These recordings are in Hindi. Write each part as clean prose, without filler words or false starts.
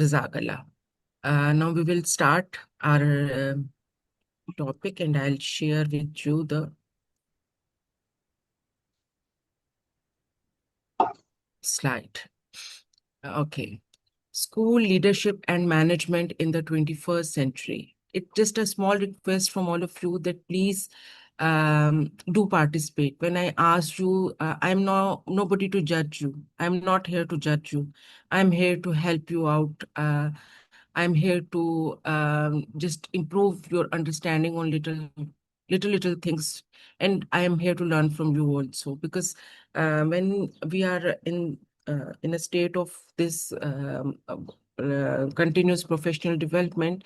Jazakallah. Now we will start our topic, and I'll share with you the slide. Okay. School leadership and management in the 21st century. It's just a small request from all of you that please do participate. When I ask you, I'm nobody to judge you. I'm not here to judge you. I'm here to help you out. I'm here to just improve your understanding on little things, and I am here to learn from you also. Because when we are in a state of this continuous professional development,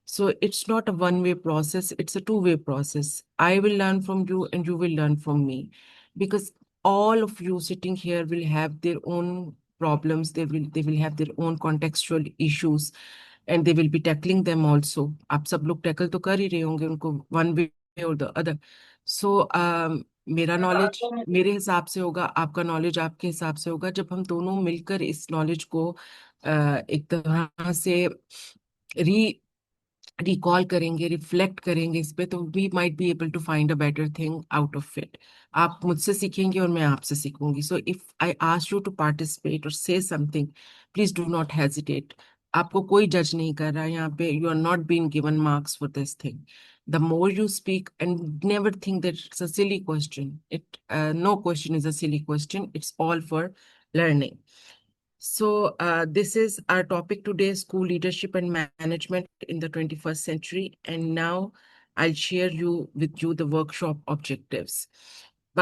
so it's not a one-way process; it's a two-way process. I will learn from you, and you will learn from me, because all of you sitting here will have their own problems. They will have their own contextual issues, and they will be tackling them also. आप सब लोग tackle तो कर ही रहे होंगे उनको one way or the other. So मेरा नॉलेज मेरे हिसाब से होगा, आपका नॉलेज आपके हिसाब से होगा, जब हम दोनों मिलकर इस नॉलेज को एक तरह से री रिकॉल करेंगे, रिफ्लेक्ट करेंगे इस पे, तो we might be able to find a better thing out of it. आप मुझसे सीखेंगे और मैं आपसे सीखूंगी. So if I ask you to participate और say something, please do not hesitate. आपको कोई जज नहीं कर रहा है यहाँ पे. You are not being given marks for this thing. The more you speak, and never think that it's a silly question. No question is a silly question. It's all for learning. So, this is our topic today: school leadership and management in the 21st century. And now I'll share with you the workshop objectives.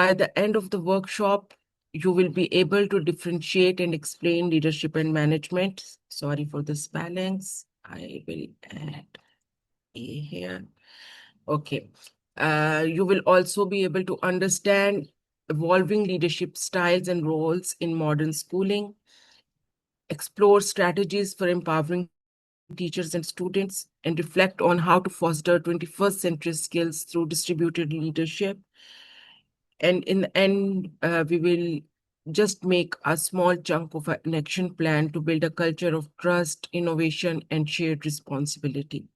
By the end of the workshop, you will be able to differentiate and explain leadership and management. Sorry for the spellings. I will add A here. Okay. You will also be able to understand evolving leadership styles and roles in modern schooling, explore strategies for empowering teachers and students, and reflect on how to foster 21st century skills through distributed leadership. And in the end, we will just make a small chunk of an action plan to build a culture of trust, innovation, and shared responsibility.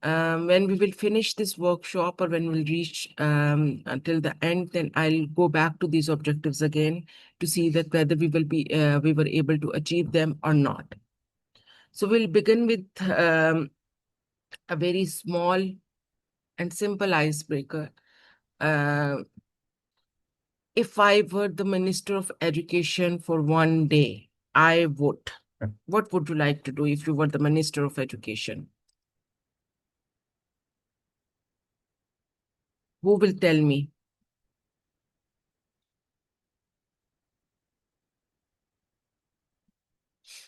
When we will finish this workshop, or when we'll reach until the end, then I'll go back to these objectives again to see that whether we were able to achieve them or not. So we'll begin with a very small and simple icebreaker. Uh, if I were the Minister of Education for one day, I would. What would you like to do if you were the Minister of Education? Who will tell me?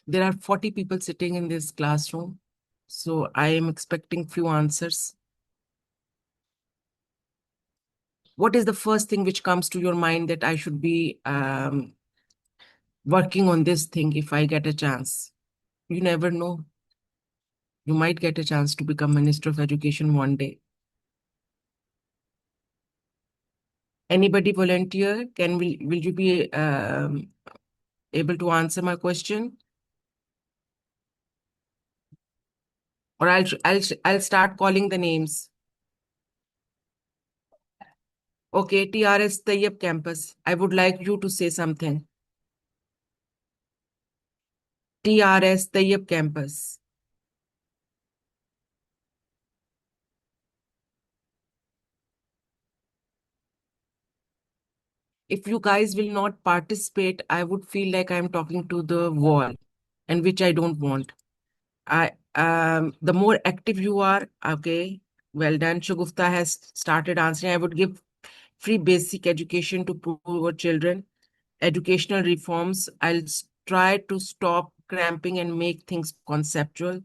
There are 40 people sitting in this classroom, so I am expecting few answers. What is the first thing which comes to your mind that I should be working on this thing if I get a chance? You never know. You might get a chance to become Minister of Education one day. Anybody volunteer? Will you be able to answer my question? Or I'll start calling the names. Okay, TRS Tayyab campus. I would like you to say something. TRS Tayyab campus. If you guys will not participate, I would feel like I'm talking to the wall, and which I don't want. The more active you are, okay, well done. Shagufta has started answering. I would give free basic education to poor children, educational reforms. Try to stop cramping and make things conceptual.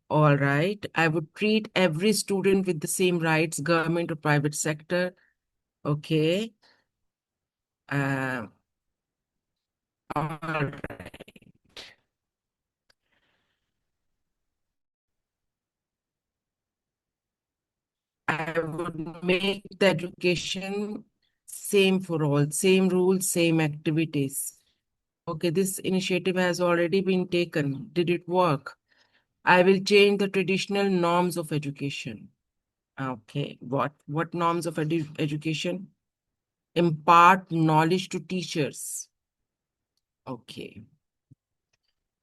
All right. I would treat every student with the same rights, government or private sector. Okay. Uh, all right. I would make the education same for all, same rules, same activities. Okay, this initiative has already been taken. Did it work? I will change the traditional norms of education. Okay, what norms of education? Impart knowledge to teachers. Okay.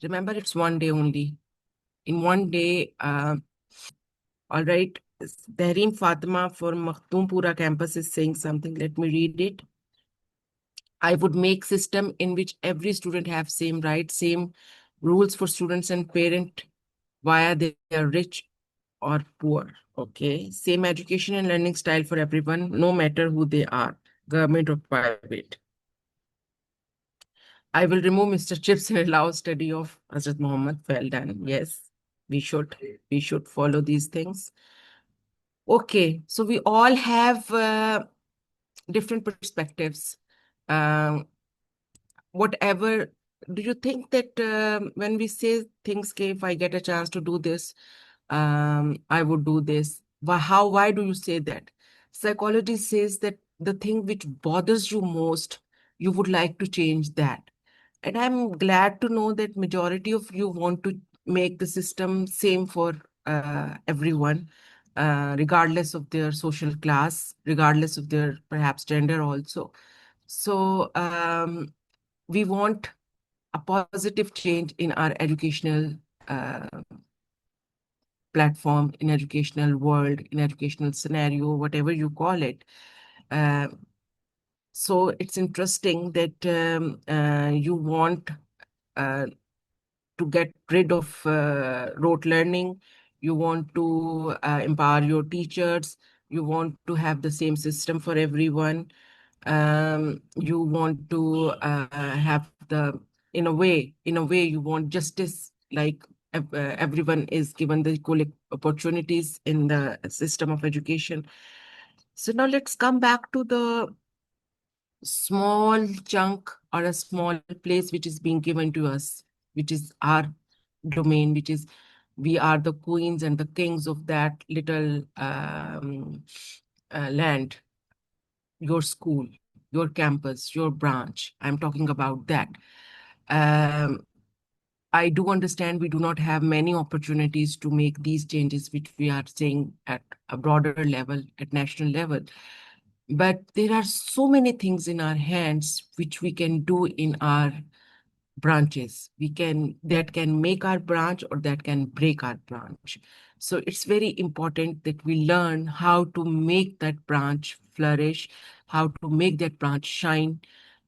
Remember, it's one day only. In one day, all right. Tehreem Fatima for Makhtumpura campus is saying something. Let me read it. I would make system in which every student have same rights, same rules for students and parent, via they are rich or poor. Okay. Same education and learning style for everyone, no matter who they are, government or private. I will remove Mr. Chips and allow study of Hazrat Muhammad. Well done. Yes, we should we should follow these things. Okay, so we all have different perspectives. Um, Whatever, do you think that when we say things, okay, if I get a chance to do this, I would do this. Why do you say that? Psychology says that the thing which bothers you most, you would like to change that. And I'm glad to know that majority of you want to make the system same for everyone, regardless of their social class, regardless of their perhaps gender also. So we want a positive change in our educational uh, platform, in educational world, in educational scenario, whatever you call it. Uh, so it's interesting that you want uh, to get rid of rote learning. You want to empower your teachers. You want to have the same system for everyone. You want to have the, in a way, you want justice, like everyone is given the equal opportunities in the system of education. So now let's come back to the small chunk or a small place which is being given to us, which is our domain, which is we are the queens and the kings of that little land, your school, your campus, your branch. I'm talking about that. Um, I do understand we do not have many opportunities to make these changes, which we are saying at a broader level, at national level. But there are so many things in our hands which we can do in our branches. We can, that can make our branch or that can break our branch. So it's very important that we learn how to make that branch flourish, how to make that branch shine,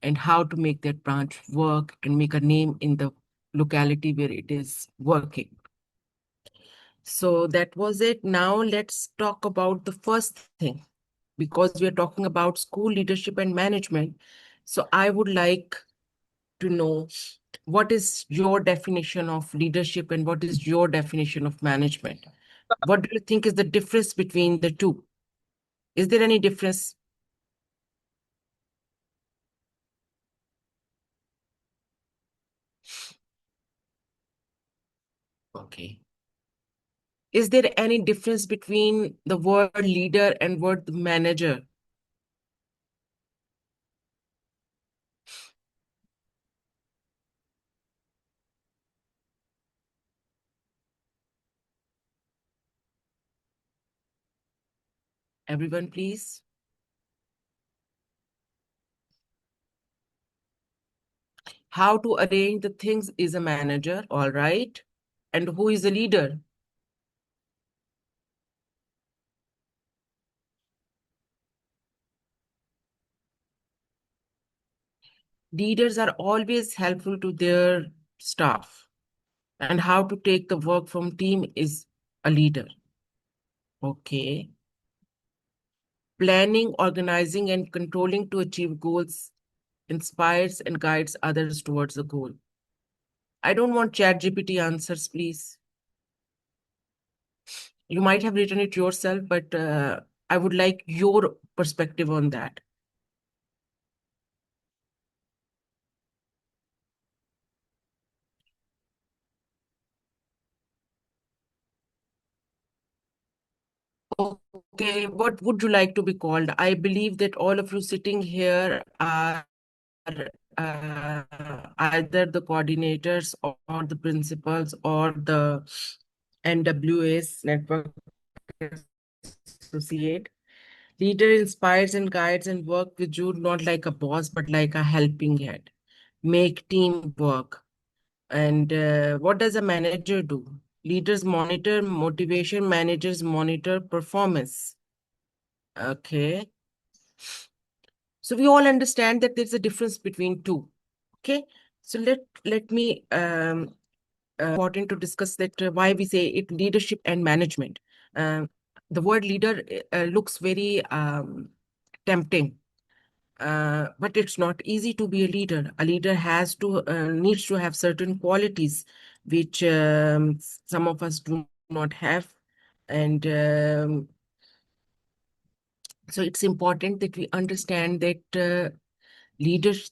and how to make that branch work and make a name in the locality where it is working. So that was it. Now let's talk about the first thing, because we are talking about school leadership and management. So I would like to know, what is your definition of leadership and what is your definition of management? What do you think is the difference between the two? Is there any difference? Okay. Is there any difference between the word leader and word manager? Everyone, please. How to arrange the things is a manager, all right? And who is a leader? Leaders are always helpful to their staff. And how to take the work from team is a leader. Okay. Planning, organizing, and controlling to achieve goals inspires and guides others towards the goal. I don't want ChatGPT answers, please. You might have written it yourself, but I would like your perspective on that. Okay, what would you like to be called? I believe that all of you sitting here are either the coordinators or the principals or the NWS Network Associate. Leader inspires and guides and work with you not like a boss, but like a helping hand. Make team work. And what does a manager do? Leaders monitor motivation, managers monitor performance. Okay. So we all understand that there's a difference between two. Okay. So let me important to discuss that why we say it leadership and management. Uh, the word leader looks very tempting, but it's not easy to be a leader. A leader has to needs to have certain qualities which some of us do not have, and so it's important that we understand that leaders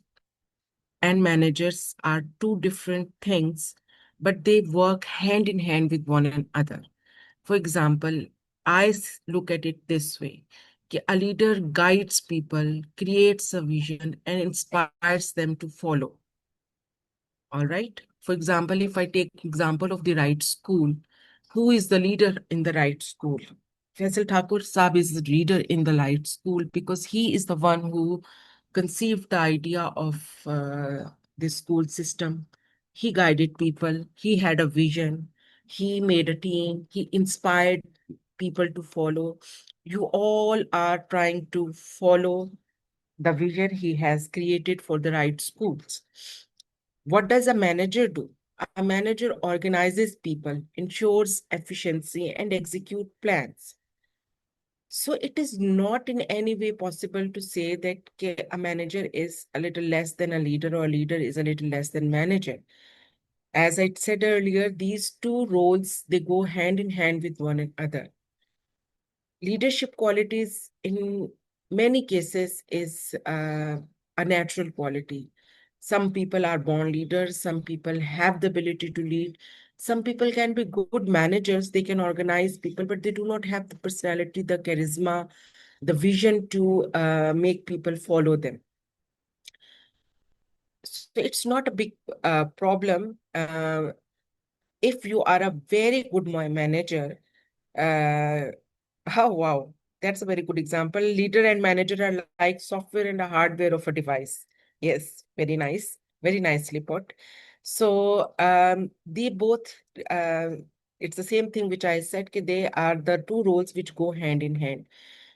and managers are two different things, but they work hand in hand with one another. For example, look at it this way. A leader guides people, creates a vision, and inspires them to follow. All right. For example, if I take example of the right school, who is the leader in the right school? Faisal Thakur Saab is the leader in the right school because he is the one who conceived the idea of the school system. He guided people. He had a vision. He made a team. He inspired people to follow. You all are trying to follow the vision he has created for the right schools. What does a manager do? A manager organizes people, ensures efficiency, and execute plans. So it is not in any way possible to say that a manager is a little less than a leader or a leader is a little less than manager. As I said earlier, these two roles, they go hand in hand with one another. Leadership qualities in many cases is a natural quality. Some people are born leaders, some people have the ability to lead, some people can be good managers, they can organize people, but they do not have the personality, the charisma, the vision to make people follow them. So it's not a big problem if you are a very good manager. uh, Oh, wow. That's a very good example. Leader and manager are like software and a hardware of a device. Yes, very nice. Very nicely put. So, they both, uh, it's the same thing which I said, कि they are the two roles which go hand in hand.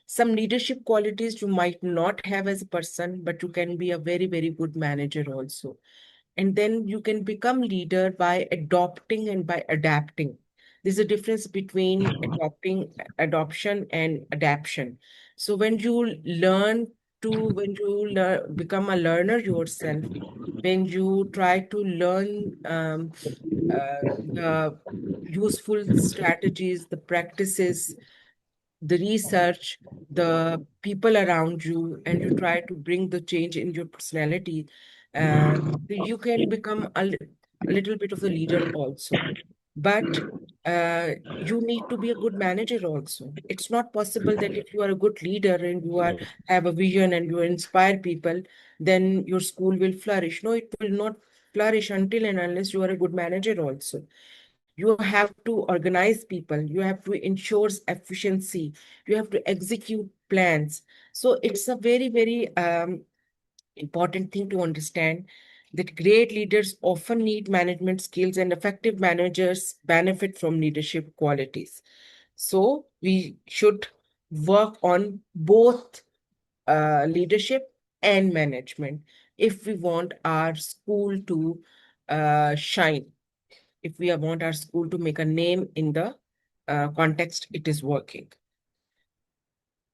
Some leadership qualities you might not have as a person, but you can be a very, very good manager also. And then you can become leader by adopting and by adapting. There's a difference between adoption and adaptation. So when you become a learner yourself, when you try to learn the useful strategies, the practices, the research, the people around you, and you try to bring the change in your personality, uh, you can become a little bit of the leader also. But you need to be a good manager also. It's not possible that if you are a good leader and have a vision and you inspire people, then your school will flourish. No, it will not flourish until and unless you are a good manager also. You have to organize people, you have to ensure efficiency, you have to execute plans. So it's a very, very important thing to understand that great leaders often need management skills and effective managers benefit from leadership qualities. So we should work on both leadership and management if we want our school to shine, if we want our school to make a name in the context it is working.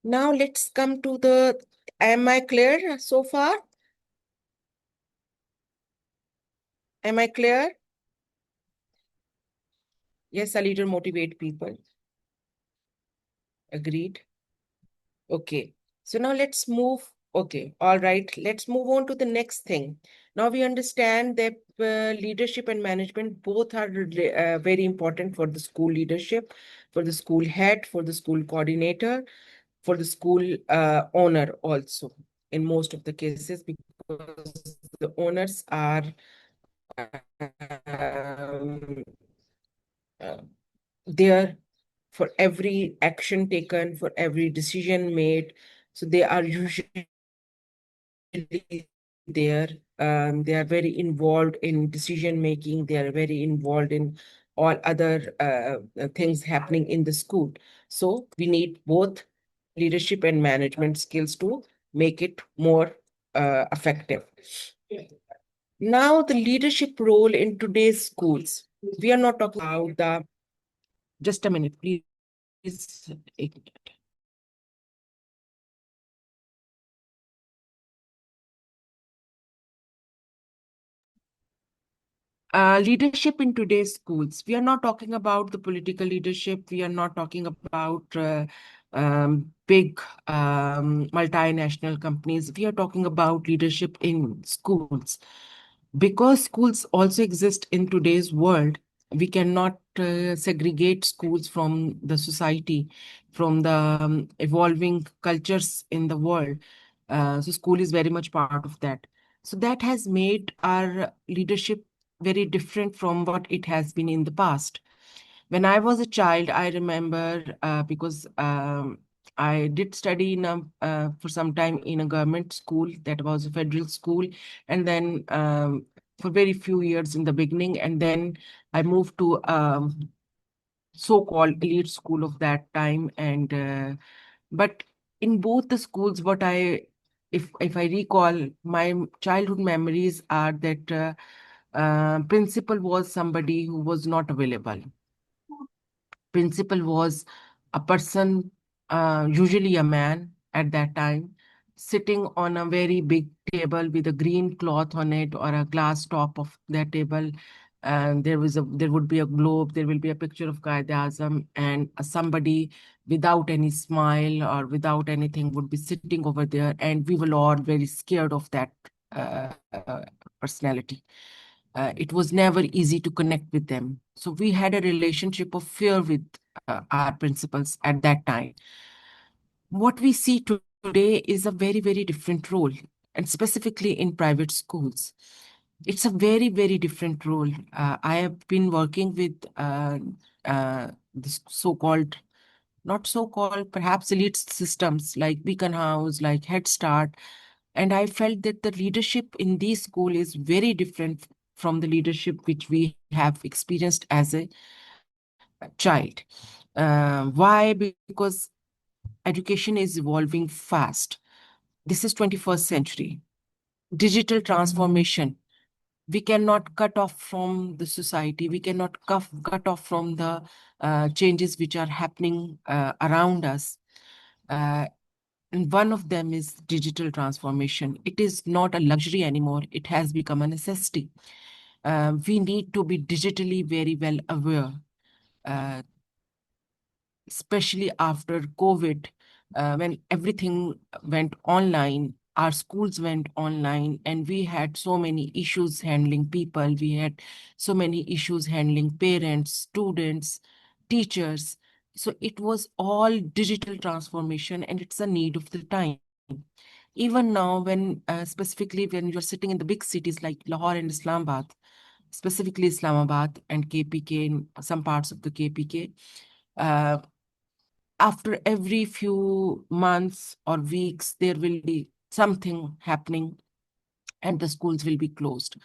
Now let's come to the, am I clear so far? Am I clear? Yes, a leader motivate people. Agreed. Okay. So now let's move. Okay. All right. Let's move on to the next thing. Now we understand that leadership and management both are very important for the school leadership, for the school head, for the school coordinator, for the school owner also in most of the cases, because the owners are um, uh, there for every action taken, for every decision made. So they are usually there. They are very involved in decision making. They are very involved in all other things happening in the school. So we need both leadership and management skills to make it more effective. Now, the leadership role in today's schools. We are not talking about the. Just a minute, please. Leadership in today's schools. We are not talking about the political leadership. We are not talking about big multinational companies. We are talking about leadership in schools. Because schools also exist in today's world, we cannot segregate schools from the society, from the evolving cultures in the world. So school is very much part of that. So that has made our leadership very different from what it has been in the past. When I was a child, I remember because I did study for some time in a government school that was a federal school, and then for very few years in the beginning, and then I moved to so-called elite school of that time, and but in both the schools, if I recall, my childhood memories are that principal was somebody who was not available. Principal was a person, usually a man at that time, sitting on a very big table with a green cloth on it or a glass top of that table. And there would be a globe, there will be a picture of Qaeda Azam, and somebody without any smile or without anything would be sitting over there, and we were all very scared of that personality. It was never easy to connect with them. So we had a relationship of fear with our principals at that time. What we see today is a very, very different role, and specifically in private schools. It's a very, very different role. I have been working with this so-called, not so-called, perhaps elite systems like Beacon House, like Head Start, and I felt that the leadership in these school is very different from the leadership which we have experienced as a child. Why? Because education is evolving fast. This is 21st century. Digital transformation. We cannot cut off from the society. We cannot cut off from the changes which are happening around us. Uh, and one of them is digital transformation. It is not a luxury anymore. It has become a necessity. We need to be digitally very well aware, uh, especially after COVID, when everything went online, our schools went online, and we had so many issues handling people. We had so many issues handling parents, students, teachers. So it was all digital transformation, and it's a need of the time. Even now, when specifically when you're sitting in the big cities like Lahore and Islamabad, specifically Islamabad and KPK, in some parts of the KPK, uh, after every few months or weeks, there will be something happening and the schools will be closed.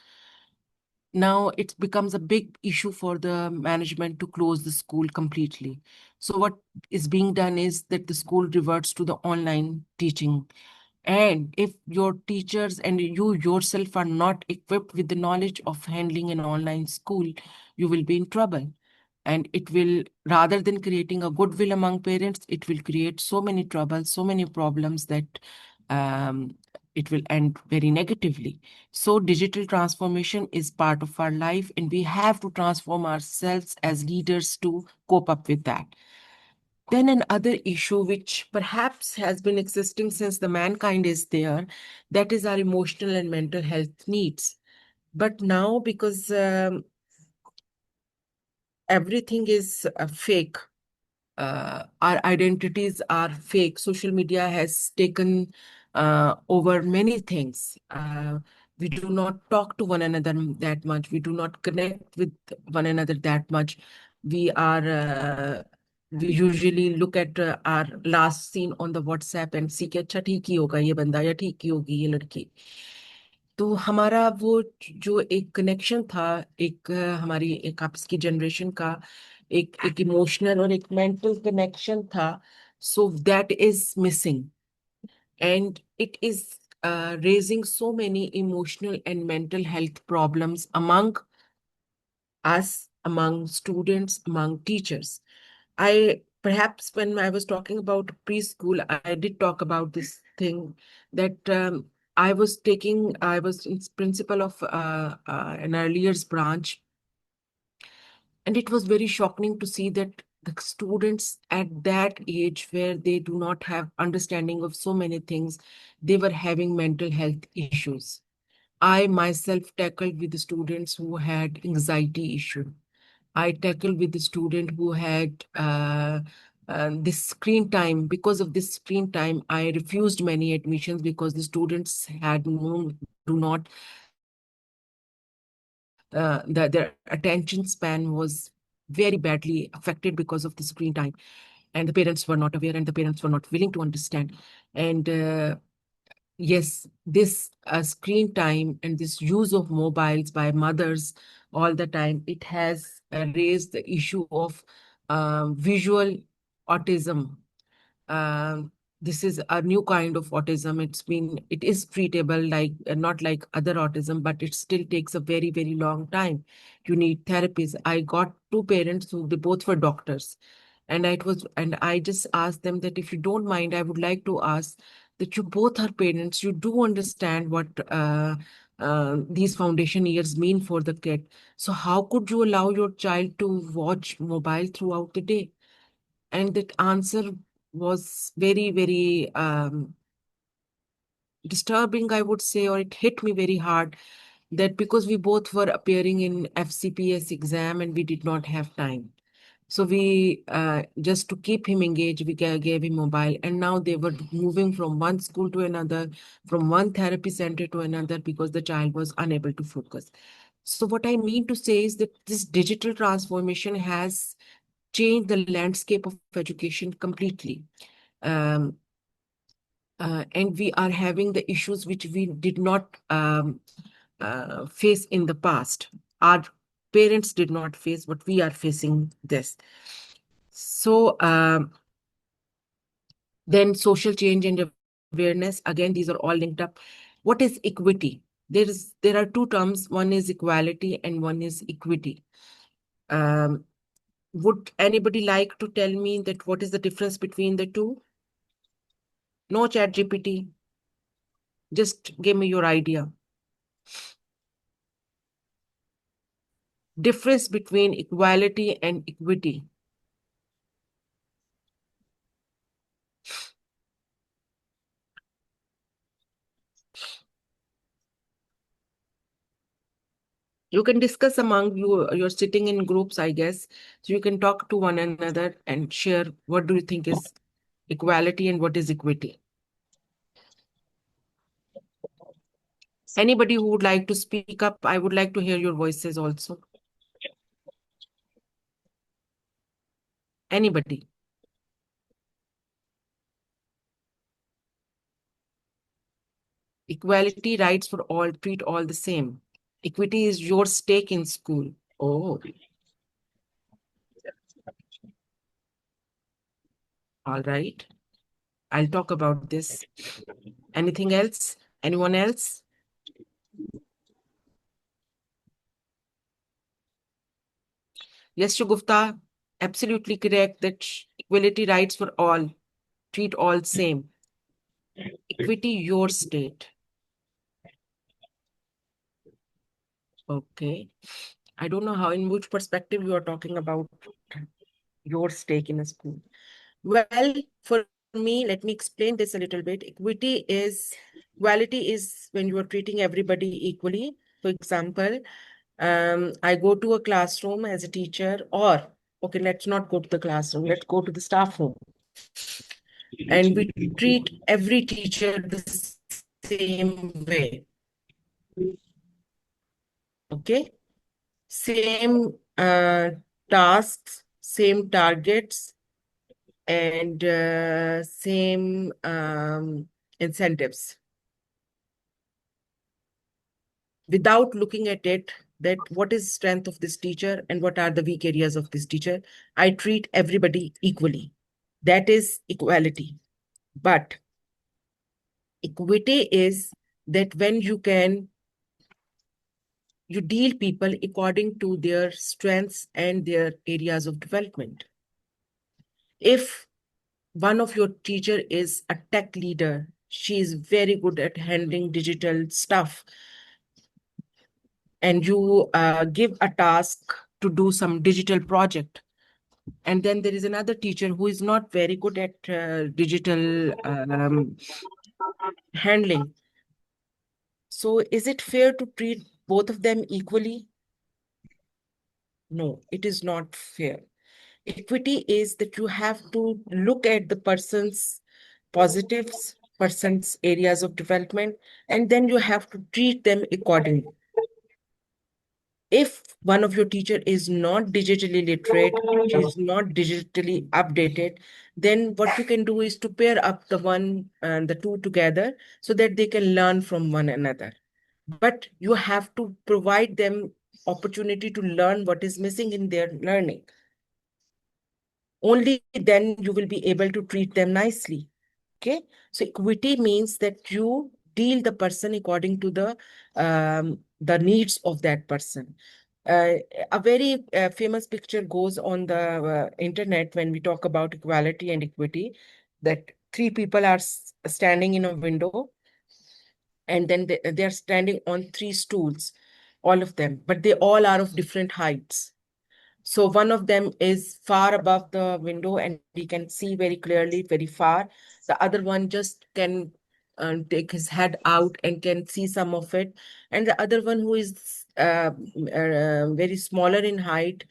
Now it becomes a big issue for the management to close the school completely. So what is being done is that the school reverts to the online teaching. And if your teachers and you yourself are not equipped with the knowledge of handling an online school, you will be in trouble. And it will, rather than creating a goodwill among parents, it will create so many troubles, so many problems that um, it will end very negatively. So digital transformation is part of our life, and we have to transform ourselves as leaders to cope up with that. Then another issue which perhaps has been existing since the mankind is there, that is our emotional and mental health needs. But now, because everything is fake, our identities are fake. Social media has taken over many things. We do not talk to one another that much. We do not connect with one another that much. We are we usually look at our last scene on the WhatsApp and see कि अच्छा ठीक ही होगा ये बंदा या ठीक ही होगी ये लड़की. तो हमारा वो जो एक कनेक्शन था, एक हमारी एक आपस की जनरेशन का एक एक इमोशनल और एक मेंटल कनेक्शन था, so that is missing and it is raising so many emotional and mental health problems among us, among students, among teachers. I perhaps when I was talking about preschool, I did talk about this thing that I was principal of an early years branch, and it was very shocking to see that the students at that age where they do not have understanding of so many things, they were having mental health issues. I myself tackled with the students who had anxiety issue. I tackled with the student who had this screen time. Because of this screen time, I refused many admissions because the students had no, do not, their attention span was very badly affected because of the screen time. And the parents were not aware and the parents were not willing to understand. And yes, this screen time and this use of mobiles by mothers all the time, it has raised the issue of visual autism. This is a new kind of autism. It is treatable like not like other autism, but it still takes a very, very long time. You need therapies. I got two parents who they both were doctors, and I just asked them that if you don't mind, I would like to ask that you both are parents, you do understand what these foundation years mean for the kid. So how could you allow your child to watch mobile throughout the day? And that answer was very, very disturbing, I would say, or it hit me very hard that because we both were appearing in FCPS exam and we did not have time. So we, just to keep him engaged, we gave him mobile. And now they were moving from one school to another, from one therapy center to another because the child was unable to focus. So what I mean to say is that this digital transformation has changed the landscape of education completely. Um, and we are having the issues which we did not face in the past. Our parents did not face, but we are facing this. So then social change and awareness, again, these are all linked up. What is equity? There are two terms. One is equality and one is equity. Um, would anybody like to tell me that what is the difference between the two? No chat GPT. Just give me your idea. Difference between equality and equity. You can discuss among you. You're sitting in groups, I guess. So you can talk to one another and share what do you think is equality and what is equity. Anybody who would like to speak up, I would like to hear your voices also. Anybody? Equality, rights for all, treat all the same. Equity is your stake in school. Oh, all right. I'll talk about this. Anything else? Anyone else? Yes, Shugufta, absolutely correct that equality rights for all, treat all same. Equity, your state. Okay. I don't know how, in which perspective you are talking about your stake in a school. Well, for me, let me explain this a little bit. Equality is when you are treating everybody equally. For example, I go to a classroom as a teacher, or okay, let's not go to the classroom, let's go to the staff room. And we treat every teacher the same way. Okay? Same tasks, same targets, and same incentives, without looking at it that what is strength of this teacher and what are the weak areas of this teacher. I treat everybody equally. That is equality. But equity is that when you deal people according to their strengths and their areas of development. If one of your teacher is a tech leader, she is very good at handling digital stuff, and you give a task to do some digital project, and then there is another teacher who is not very good at digital handling. So is it fair to treat both of them equally? No, it is not fair. Equity is that you have to look at the person's positives, person's areas of development, and then you have to treat them accordingly. If one of your teacher is not digitally literate, she is not digitally updated, then what you can do is to pair up the one and the two together so that they can learn from one another. But you have to provide them opportunity to learn what is missing in their learning. Only then you will be able to treat them nicely. Okay, so equity means that you deal the person according to the needs of that person. uh, a very famous picture goes on the internet when we talk about equality and equity, that three people are standing in a window, and then they're standing on three stools, all of them, but they all are of different heights. So one of them is far above the window and he can see very clearly, very far. The other one just can take his head out and can see some of it. And the other one, who is very smaller in height,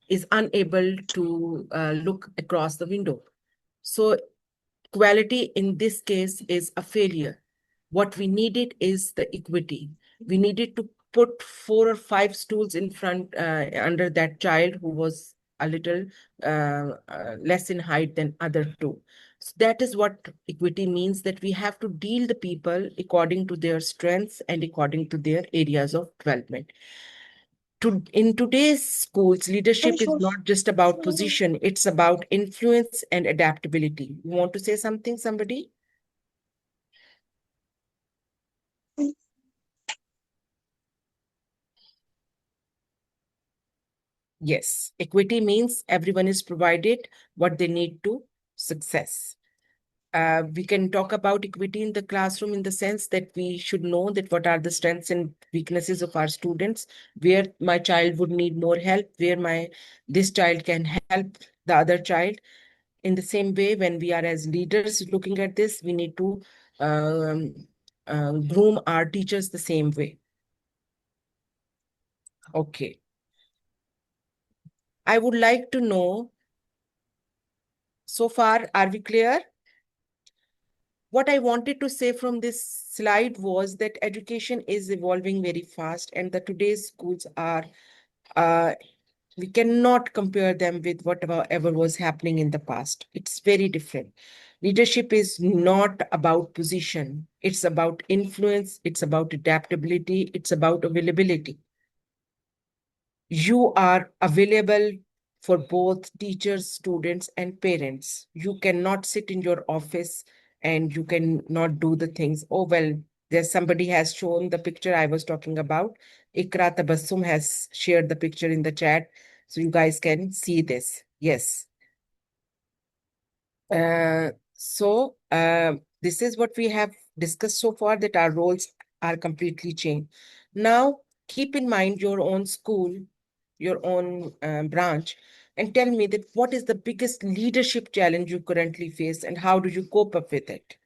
is unable to look across the window. So equality in this case is a failure. What we needed is the equity. We needed to put four or five stools in front under that child who was a little less in height than other two. So that is what equity means, that we have to deal the people according to their strengths and according to their areas of development. In today's schools, leadership is not just about position, it's about influence and adaptability. You want to say something, somebody? Yes, equity means everyone is provided what they need to success. We can talk about equity in the classroom in the sense that we should know that what are the strengths and weaknesses of our students, where my child would need more help, where this child can help the other child. In the same way, when we are as leaders looking at this, we need to um, groom our teachers the same way. Okay. I would like to know, so far, are we clear? What I wanted to say from this slide was that education is evolving very fast, and the today's schools are, uh, we cannot compare them with whatever ever was happening in the past. It's very different. Leadership is not about position. It's about influence. It's about adaptability. It's about availability. You are available for both teachers, students, and parents. You cannot sit in your office and you cannot do the things. Oh, well, there's somebody has shown the picture I was talking about. Ikra Tabassum has shared the picture in the chat, so you guys can see this. Yes. This is what we have discussed so far, that our roles are completely changed. Now, keep in mind your own school, your own branch, and tell me that what is the biggest leadership challenge you currently face and how do you cope up with it?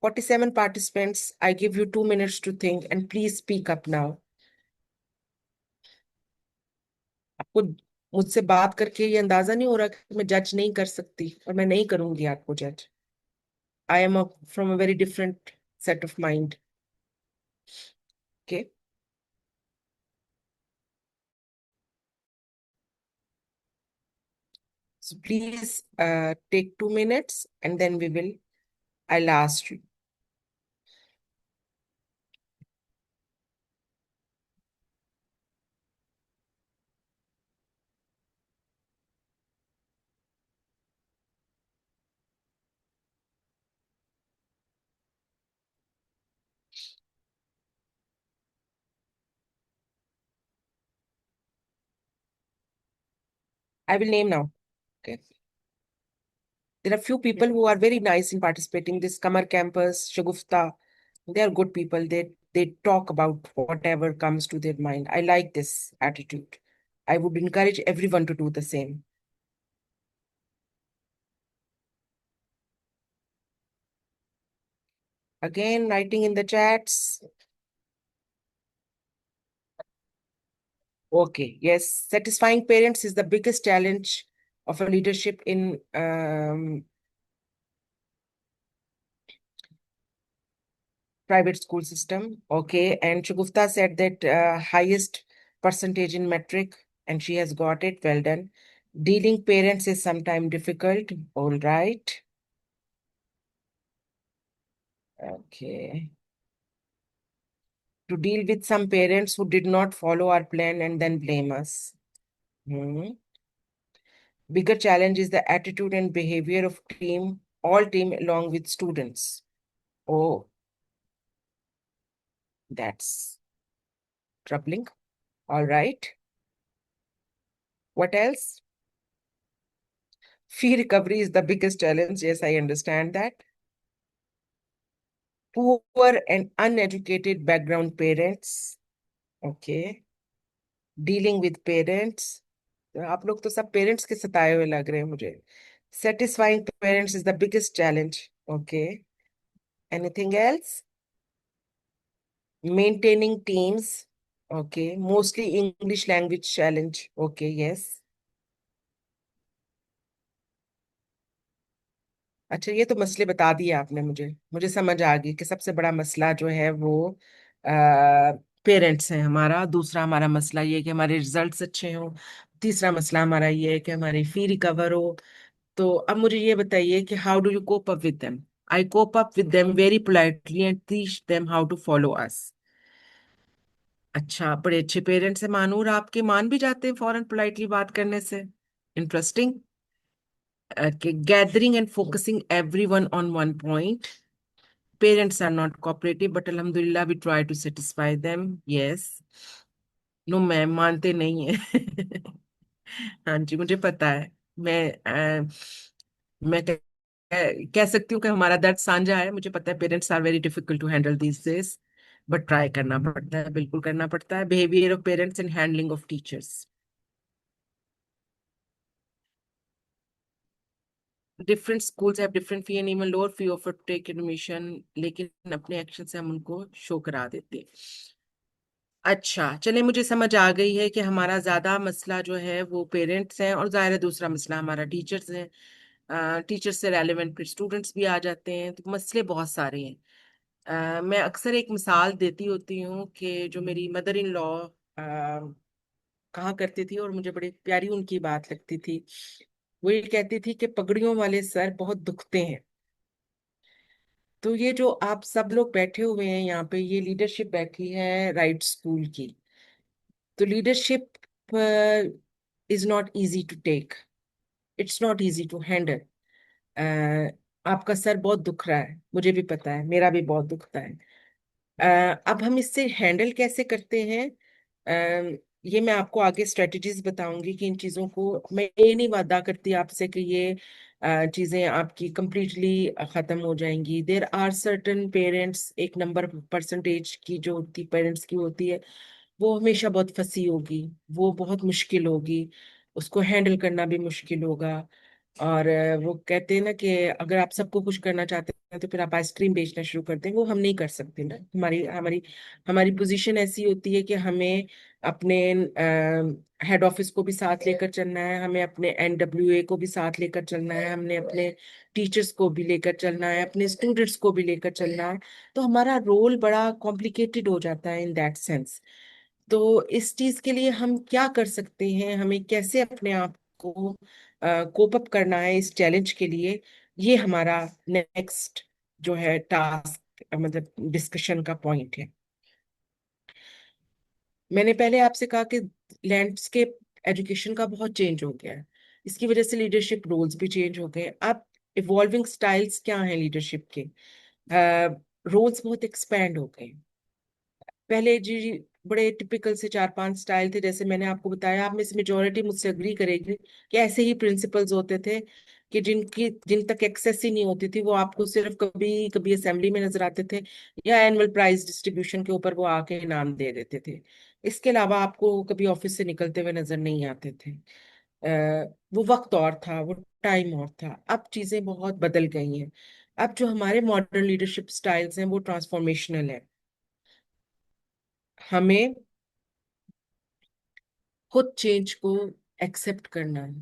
47 participants. I give you 2 minutes to think and please speak up now. आपको मुझसे बात करके ये अंदाजा नहीं हो रहा कि मैं जज नहीं कर सकती, और मैं नहीं करूंगी आपको जज. I am from a very different set of mind. Okay. So please take 2 minutes and then I'll ask you. I will name now. Okay. There are few people who are very nice in participating. This Kamar Campus, Shagufta, they are good people. They talk about whatever comes to their mind. I like this attitude. I would encourage everyone to do the same. Again, writing in the chats. Okay, yes. Satisfying parents is the biggest challenge of a leadership in private school system. Okay, and Shagufta said that highest percentage in metric, and she has got it. Well done. Dealing parents is sometimes difficult. All right. Okay. To deal with some parents who did not follow our plan and then blame us. Hmm. Bigger challenge is the attitude and behavior of all team along with students. Oh, that's troubling. All right. What else? Fee recovery is the biggest challenge. Yes, I understand that. Poor and uneducated background parents. Okay. Dealing with parents. आप लोग तो सब पेरेंट्स के सताए हुए लग रहे हैं मुझे. Satisfying parents is the biggest challenge. Okay. Anything else? Maintaining teams. Okay. Mostly English language challenge. Okay. Yes. अच्छा, ये तो मसले बता दिए आपने मुझे. मुझे समझ आ गई कि सबसे बड़ा मसला जो है वो पेरेंट्स है हमारा. दूसरा हमारा मसला ये है कि हमारे रिजल्ट्स अच्छे हों. तीसरा मसला हमारा ये है कि हमारी फी रिकवर हो. तो अब मुझे ये बताइए कि how do you cope up with them. I cope up with them very politely and teach them how to follow us. अच्छा, बड़े अच्छे पेरेंट्स हैं मानूर आपके. मान भी जाते हैं फौरन पोलाइटली बात करने से. Interesting. Gathering and focusing everyone on one point. Parents are not cooperative, but Alhamdulillah, we try to satisfy them. Yes. No, ma'am मानते नहीं है. हाँ जी, मुझे पता है. मैं कह सकती हूँ कि हमारा दर्द साझा है. मुझे पता है parents are very difficult to handle these days, but try करना पड़ता है. बिल्कुल करना पड़ता है. Behaviour of parents and handling of teachers. Different schools have different fee and even lower fee offer take admission, लेकिन अपने एक्शन से हम उनको शो करा देते हैं. अच्छा चले, मुझे समझ आ गई है कि हमारा ज्यादा मसला जो है वो पेरेंट्स हैं, और जाहिर है दूसरा मसला हमारा टीचर्स हैं. टीचर्स से रेलेवेंट फिर स्टूडेंट्स भी आ जाते हैं. तो मसले बहुत सारे हैं. मैं अक्सर एक मिसाल देती होती हूँ कि जो मेरी मदर इन लॉ कहा करती थी, और मुझे बड़ी प्यारी उनकी बात लगती थी. वो ये कहती थी कि पगड़ियों वाले सर बहुत दुखते हैं. तो ये जो आप सब लोग बैठे हुए हैं यहाँ पे, ये लीडरशिप बैठी है राइट स्कूल की. तो leadership is not easy to take. It's not easy to handle. आपका सर बहुत दुख रहा है, मुझे भी पता है, मेरा भी बहुत दुखता है. अब हम इससे हैंडल कैसे करते हैं, ये मैं आपको आगे स्ट्रेटजीज बताऊंगी कि इन चीज़ों को. मैं ये नहीं वादा करती आपसे कि ये चीज़ें आपकी कंप्लीटली ख़त्म हो जाएंगी. देर आर सर्टन पेरेंट्स, एक नंबर परसेंटेज की जो होती पेरेंट्स की होती है, वो हमेशा बहुत फंसी होगी. वो बहुत मुश्किल होगी. उसको हैंडल करना भी मुश्किल होगा. और वो कहते हैं ना कि अगर आप सबको खुश करना चाहते हैं तो फिर आप आइसक्रीम बेचना शुरू कर दें, वो हम नहीं कर सकते ना। हमारी हमारी हमारी पोजीशन ऐसी होती है कि हमें अपने हेड ऑफिस को भी साथ लेकर चलना है, हमें अपने एनडब्ल्यूए को भी साथ लेकर चलना है, हमने अपने टीचर्स को भी लेकर चलना है, अपने स्टूडेंट्स को भी लेकर चलना है। तो हमारा रोल बड़ा कॉम्प्लिकेटेड हो जाता है इन दैट सेंस। तो इस चीज के लिए हम क्या कर सकते हैं, हमें कैसे अपने आप को कोप अप करना है इस चैलेंज के लिए, ये हमारा नेक्स्ट जो है टास्क, मतलब डिस्कशन का पॉइंट है। मैंने पहले आपसे कहा कि लैंडस्केप एजुकेशन का बहुत चेंज हो गया है, इसकी वजह से लीडरशिप रोल्स भी चेंज हो गए। अब इवॉल्विंग स्टाइल्स क्या हैं लीडरशिप के, रोल्स बहुत एक्सपैंड हो गए। पहले जी बड़े टिपिकल से 4-5 स्टाइल थे, जैसे मैंने आपको बताया, आप में से मेजोरिटी मुझसे अग्री करेगी कि ऐसे ही प्रिंसिपल्स होते थे कि जिन तक एक्सेस ही नहीं होती थी, वो आपको सिर्फ कभी कभी असेंबली में नजर आते थे या एनुअल प्राइज डिस्ट्रीब्यूशन के ऊपर वो आके इनाम दे देते थे। इसके अलावा आपको कभी ऑफिस से निकलते हुए नजर नहीं आते थे। वो वक्त और था, वो टाइम और था। अब चीजें बहुत बदल गई हैं। अब जो हमारे मॉडर्न लीडरशिप स्टाइल्स हैं वो ट्रांसफॉर्मेशनल है। हमें खुद चेंज को एक्सेप्ट करना है,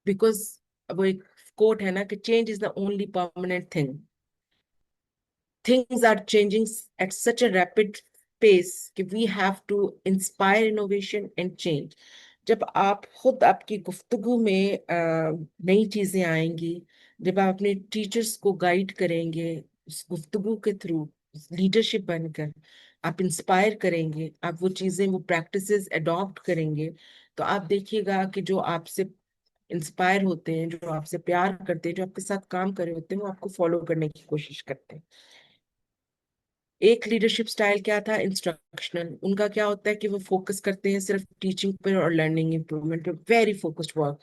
बिकॉज वो एक कोट है ना कि change is the only permanent thing. Things are changing at such a rapid pace कि we have to inspire innovation and change। जब आप खुद आपकी गुफ्तगू में नई चीजें आएंगी, जब आप अपने टीचर्स को गाइड करेंगे उस गुफ्तगू के थ्रू, लीडरशिप बनकर आप इंस्पायर करेंगे, आप वो चीजें वो प्रैक्टिसेस अडॉप्ट करेंगे, तो आप देखिएगा कि जो आपसे इंस्पायर होते हैं, जो आपसे प्यार करते हैं, जो आपके साथ काम कर रहे होते हैं, वो आपको फॉलो करने की कोशिश करते हैं। एक लीडरशिप स्टाइल क्या था, इंस्ट्रक्शनल। उनका क्या होता है कि वो फोकस करते हैं सिर्फ टीचिंग पर और लर्निंग इंप्रूवमेंट पे, वेरी फोकस्ड वर्क।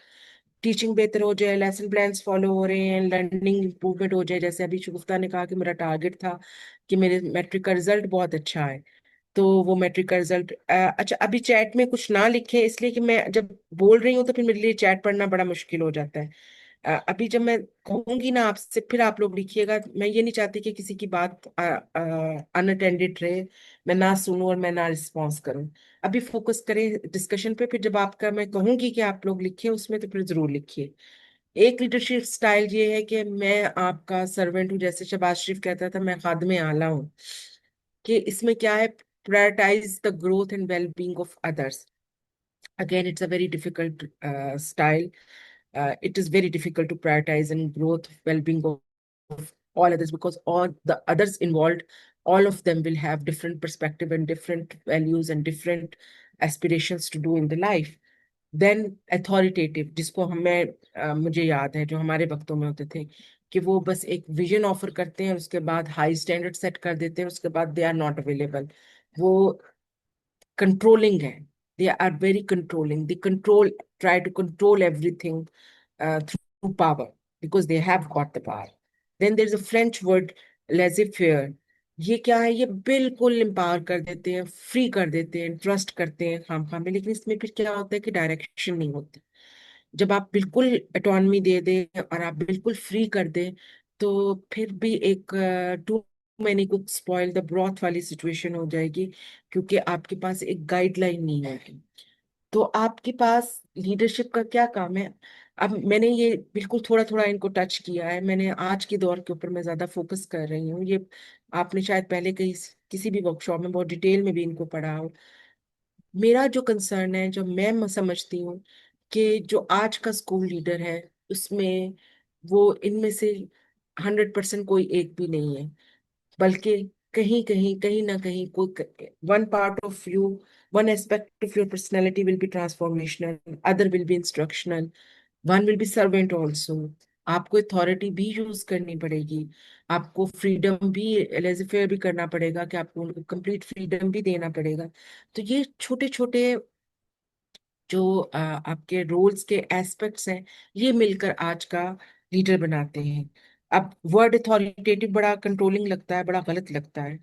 टीचिंग बेहतर हो जाए, लेसन प्लान्स फॉलो हो रहे हैं, लर्निंग इंप्रूवमेंट हो जाए। जैसे अभी शुगुफ्ता ने कहा कि मेरा टारगेट था कि मेरे मैट्रिक का रिजल्ट बहुत अच्छा है, तो वो मैट्रिक का रिजल्ट अच्छा, अभी चैट में कुछ ना लिखे इसलिए कि मैं जब बोल रही हूँ तो फिर मेरे लिए चैट पढ़ना बड़ा मुश्किल हो जाता है। अभी जब मैं कहूंगी ना आपसे, फिर आप लोग लिखिएगा। मैं ये नहीं चाहती कि किसी की बात अनअटेंडेड रहे, मैं ना सुनूं और मैं ना रिस्पॉन्स करूं। अभी फोकस करें डिस्कशन पे, फिर जब आपका मैं कहूंगी कि आप लोग लिखिए उसमें, तो फिर जरूर लिखिए। एक लीडरशिप स्टाइल ये है कि मैं आपका सर्वेंट हूँ, जैसे शहबाज शरीफ कहता था, मैं खादमे आला हूँ। कि इसमें क्या है, prioritise the growth and well being of others. Again, it's a very difficult style. It is very difficult to prioritize and growth, well-being of all others, because all the others involved, all of them will have different perspective and different values and different aspirations to do in the life. Then authoritative, जिसको हमें मुझे याद है जो हमारे वक्तों में होते थे कि वो बस एक विजन ऑफर करते हैं, उसके बाद हाई स्टैंडर्ड सेट कर देते हैं, उसके बाद दे आर नॉट अवेलेबल। वो controlling है, they are very controlling, they control, try to control everything through power, because they have got the power. Then there's a French word laissez-faire। ये क्या है, ये बिल्कुल एम्पावर कर देते हैं, फ्री कर देते हैं, ट्रस्ट करते हैं खाम खाम में, लेकिन इसमें फिर क्या होता है कि डायरेक्शन नहीं होती। जब आप बिल्कुल ऑटोनॉमी दे दें और आप बिल्कुल फ्री कर दें, तो फिर भी एक too many cook spoil the broth वाली सिचुएशन हो जाएगी, क्योंकि आपके पास एक गाइडलाइन नहीं है। तो आपके पास लीडरशिप का क्या काम है। अब मैंने ये बिल्कुल थोड़ा थोड़ा इनको टच किया है, मैंने आज के दौर के ऊपर मैं ज्यादा फोकस कर रही हूँ। ये आपने शायद पहले कहीं किसी भी वर्कशॉप में बहुत डिटेल में भी इनको पढ़ा हो। मेरा जो कंसर्न है, जो मैं समझती हूँ कि जो आज का स्कूल लीडर है, उसमें वो इनमें से 100% कोई एक भी नहीं है, बल्कि कहीं कहीं कहीं ना कहीं कोई one part of you, one aspect of your personality will be transformational, other will be instructional, one will be servant also. आपको अथॉरिटी भी यूज करनी पड़ेगी, आपको फ्रीडम भी, लेज़र भी करना पड़ेगा, कि आपको उनको कंप्लीट फ्रीडम भी देना पड़ेगा। तो ये छोटे छोटे जो आपके रोल्स के एस्पेक्ट्स हैं, ये मिलकर आज का लीडर बनाते हैं। अब वर्ड अथॉरिटेटिव बड़ा कंट्रोलिंग लगता है, बड़ा गलत लगता है,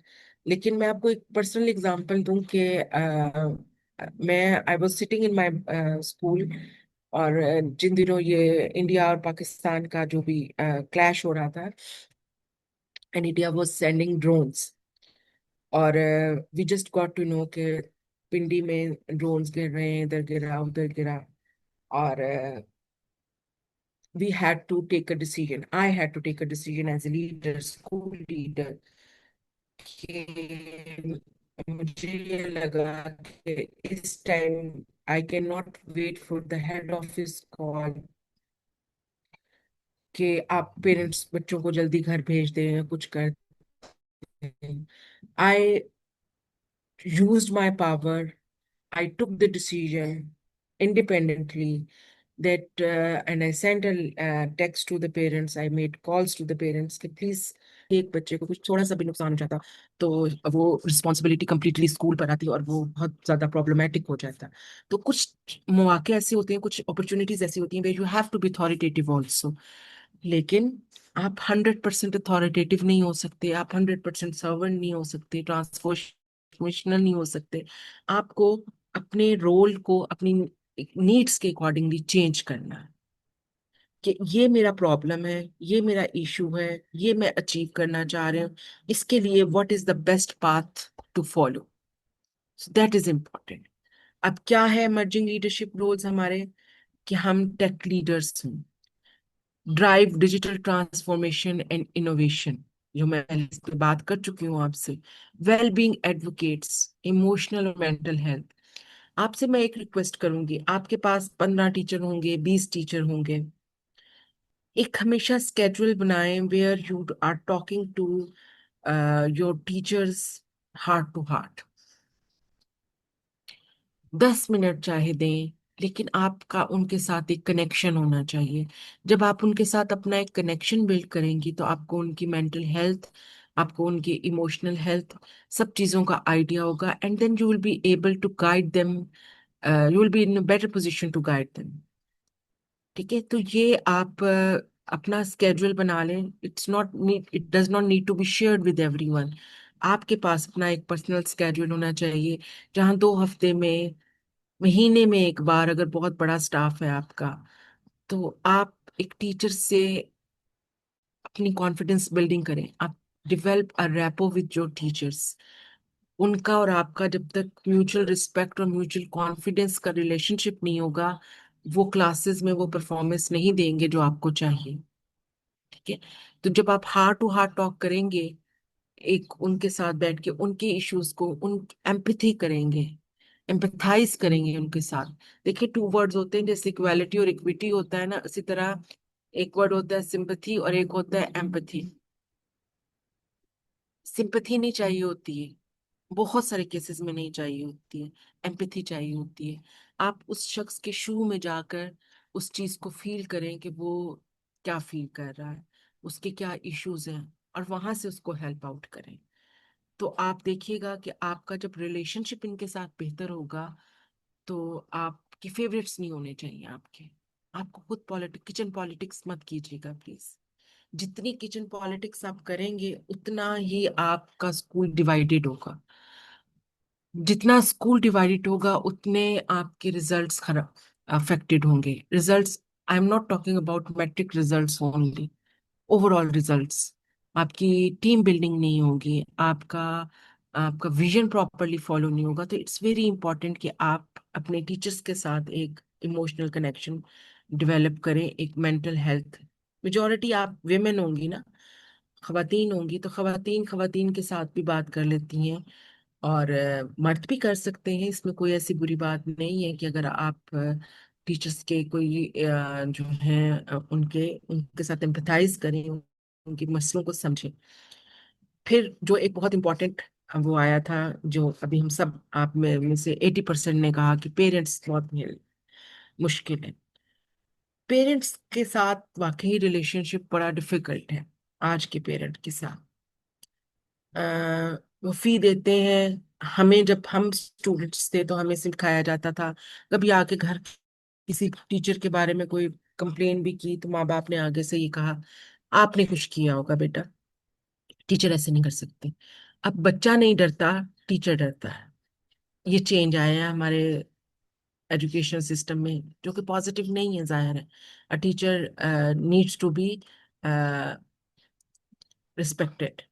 लेकिन मैं आपको एक पर्सनल एग्जांपल दूं कि मैं I was sitting in my school, और जिन दिनों ये इंडिया और पाकिस्तान का जो भी क्लैश हो रहा था, and India was sending drones. और we just got to know कि पिंडी में ड्रोन्स गिर रहे हैं, इधर गिरा उधर गिरा, और we had to take a decision. I had to take a decision as a leader, school leader, कि मुझे ये लगा कि इस time I can not wait for the head office call कि आप पेरेंट्स बच्चों को जल्दी घर भेज दें या कुछ कर दें. I used my power. I took the decision independently that and I sent a text to the parents. I made calls to the parents कि प्लीज एक बच्चे को कुछ थोड़ा सा भी नुकसान हो जाता तो वो रिस्पॉन्सिबिलिटी कंप्लीटली स्कूल पर आती और वो बहुत ज्यादा प्रॉब्लमेटिक हो जाता. तो कुछ मौके ऐसे होते हैं, कुछ अपॉर्चुनिटीज ऐसी होती हैं, you have to be authoritative also. लेकिन आप 100% अथॉरिटेटिव नहीं हो सकते, आप 100% सर्वेंट नहीं हो सकते, ट्रांसफॉर्मेशनल नहीं हो सकते. आपको अपने रोल को अपनी नीड्स के अकॉर्डिंगली चेंज करना है कि ये मेरा प्रॉब्लम है, ये मेरा इशू है, ये मैं अचीव करना चाह रहे हूँ, इसके लिए what is the best path to follow. That is important. अब क्या है इमर्जिंग लीडरशिप रोल्स हमारे, कि हम टेक लीडर्स हैं, drive digital transformation and innovation, जो मैं पहले इस पे बात कर चुकी हूँ आपसे, वेल बीइंग एडवोकेट्स, इमोशनल और मेंटल हेल्थ. आपसे मैं एक रिक्वेस्ट करूंगी, आपके पास 15 टीचर होंगे, 20 टीचर होंगे, एक हमेशा स्केड्यूल बनाएं where you are talking to your teachers heart to heart. 10 minute चाहे दें, लेकिन आपका उनके साथ एक कनेक्शन होना चाहिए. जब आप उनके साथ अपना एक कनेक्शन बिल्ड करेंगी तो आपको उनकी मेंटल हेल्थ, आपको उनकी इमोशनल हेल्थ, सब चीज़ों का आइडिया होगा, and then you will be able to guide them. You will be in better position to guide them. ठीक है, तो ये आप अपना स्केड्यूल बना लें. It's not need, it does not need to be shared with everyone. आपके पास अपना एक पर्सनल स्केड्यूल होना चाहिए, जहाँ 2 हफ्ते में, महीने में एक बार, अगर बहुत बड़ा स्टाफ है आपका, तो आप एक टीचर से अपनी कॉन्फिडेंस बिल्डिंग करें. आप develop a rapport with your teachers. उनका और आपका जब तक म्यूचुअल रिस्पेक्ट और म्यूचुअल कॉन्फिडेंस का रिलेशनशिप नहीं होगा, वो क्लासेस में वो परफॉर्मेंस नहीं देंगे जो आपको चाहिए. ठीक है, तो जब आप हार्ट टू हार्ट टॉक करेंगे, एक उनके साथ बैठ के उनके इश्यूज को, उन एम्पैथी करेंगे, एम्पैथाइज करेंगे उनके साथ. देखिए, 2 वर्ड्स होते हैं, जैसे इक्वालिटी और इक्विटी होता है ना, उसी तरह एक वर्ड होता है सिंपैथी और एक होता है एम्पैथी. सिंपैथी नहीं चाहिए होती है, बहुत सारे केसेस में नहीं चाहिए होती है, एम्पैथी चाहिए होती है. आप उस शख्स के शू में जाकर उस चीज को फील करें कि वो क्या फील कर रहा है, उसके क्या इश्यूज हैं, और वहां से उसको हेल्प आउट करें. तो आप देखिएगा कि आपका जब रिलेशनशिप इनके साथ बेहतर होगा, तो आपके फेवरेट्स नहीं होने चाहिए आपके. आपको खुद किचन पॉलिटिक्स मत कीजिएगा प्लीज. जितनी किचन पॉलिटिक्स आप करेंगे उतना ही आपका स्कूल डिवाइडेड होगा. जितना स्कूल डिवाइडेड होगा उतने आपके रिजल्ट्स खराब, अफेक्टेड होंगे. Results, I am not talking about matric results only, overall results. आपकी टीम बिल्डिंग नहीं होगी, आपका आपका विजन प्रॉपरली फॉलो नहीं होगा. तो इट्स वेरी इंपॉर्टेंट कि आप अपने टीचर्स के साथ एक इमोशनल कनेक्शन डेवलप करें, एक मेंटल हेल्थ. मेजोरिटी आप वेमेन होंगी ना, खवातीन होंगी, तो खवातीन खवातीन के साथ भी बात कर लेती हैं, और मर्द भी कर सकते हैं. इसमें कोई ऐसी बुरी बात नहीं है कि अगर आप टीचर्स के कोई जो हैं उनके उनके साथ एम्पथाइज करें, उनके मसलों को समझें. फिर जो एक बहुत इंपॉर्टेंट वो आया था, जो अभी हम सब, आप में से 80% ने कहा कि पेरेंट्स बहुत मुश्किल है. पेरेंट्स के साथ वाकई रिलेशनशिप बड़ा डिफिकल्ट है आज के पेरेंट के साथ. अ, वो फी देते हैं. हमें जब हम स्टूडेंट्स थे तो हमें सिखाया जाता था, कभी आके घर किसी टीचर के बारे में कोई कंप्लेन भी की तो माँ बाप ने आगे से ये कहा, आपने कुछ किया होगा बेटा, टीचर ऐसे नहीं कर सकते. अब बच्चा नहीं डरता, टीचर डरता है. ये चेंज आया है हमारे एजुकेशन सिस्टम में, जो कि पॉजिटिव नहीं है, जाहिर है. A teacher needs to be respected.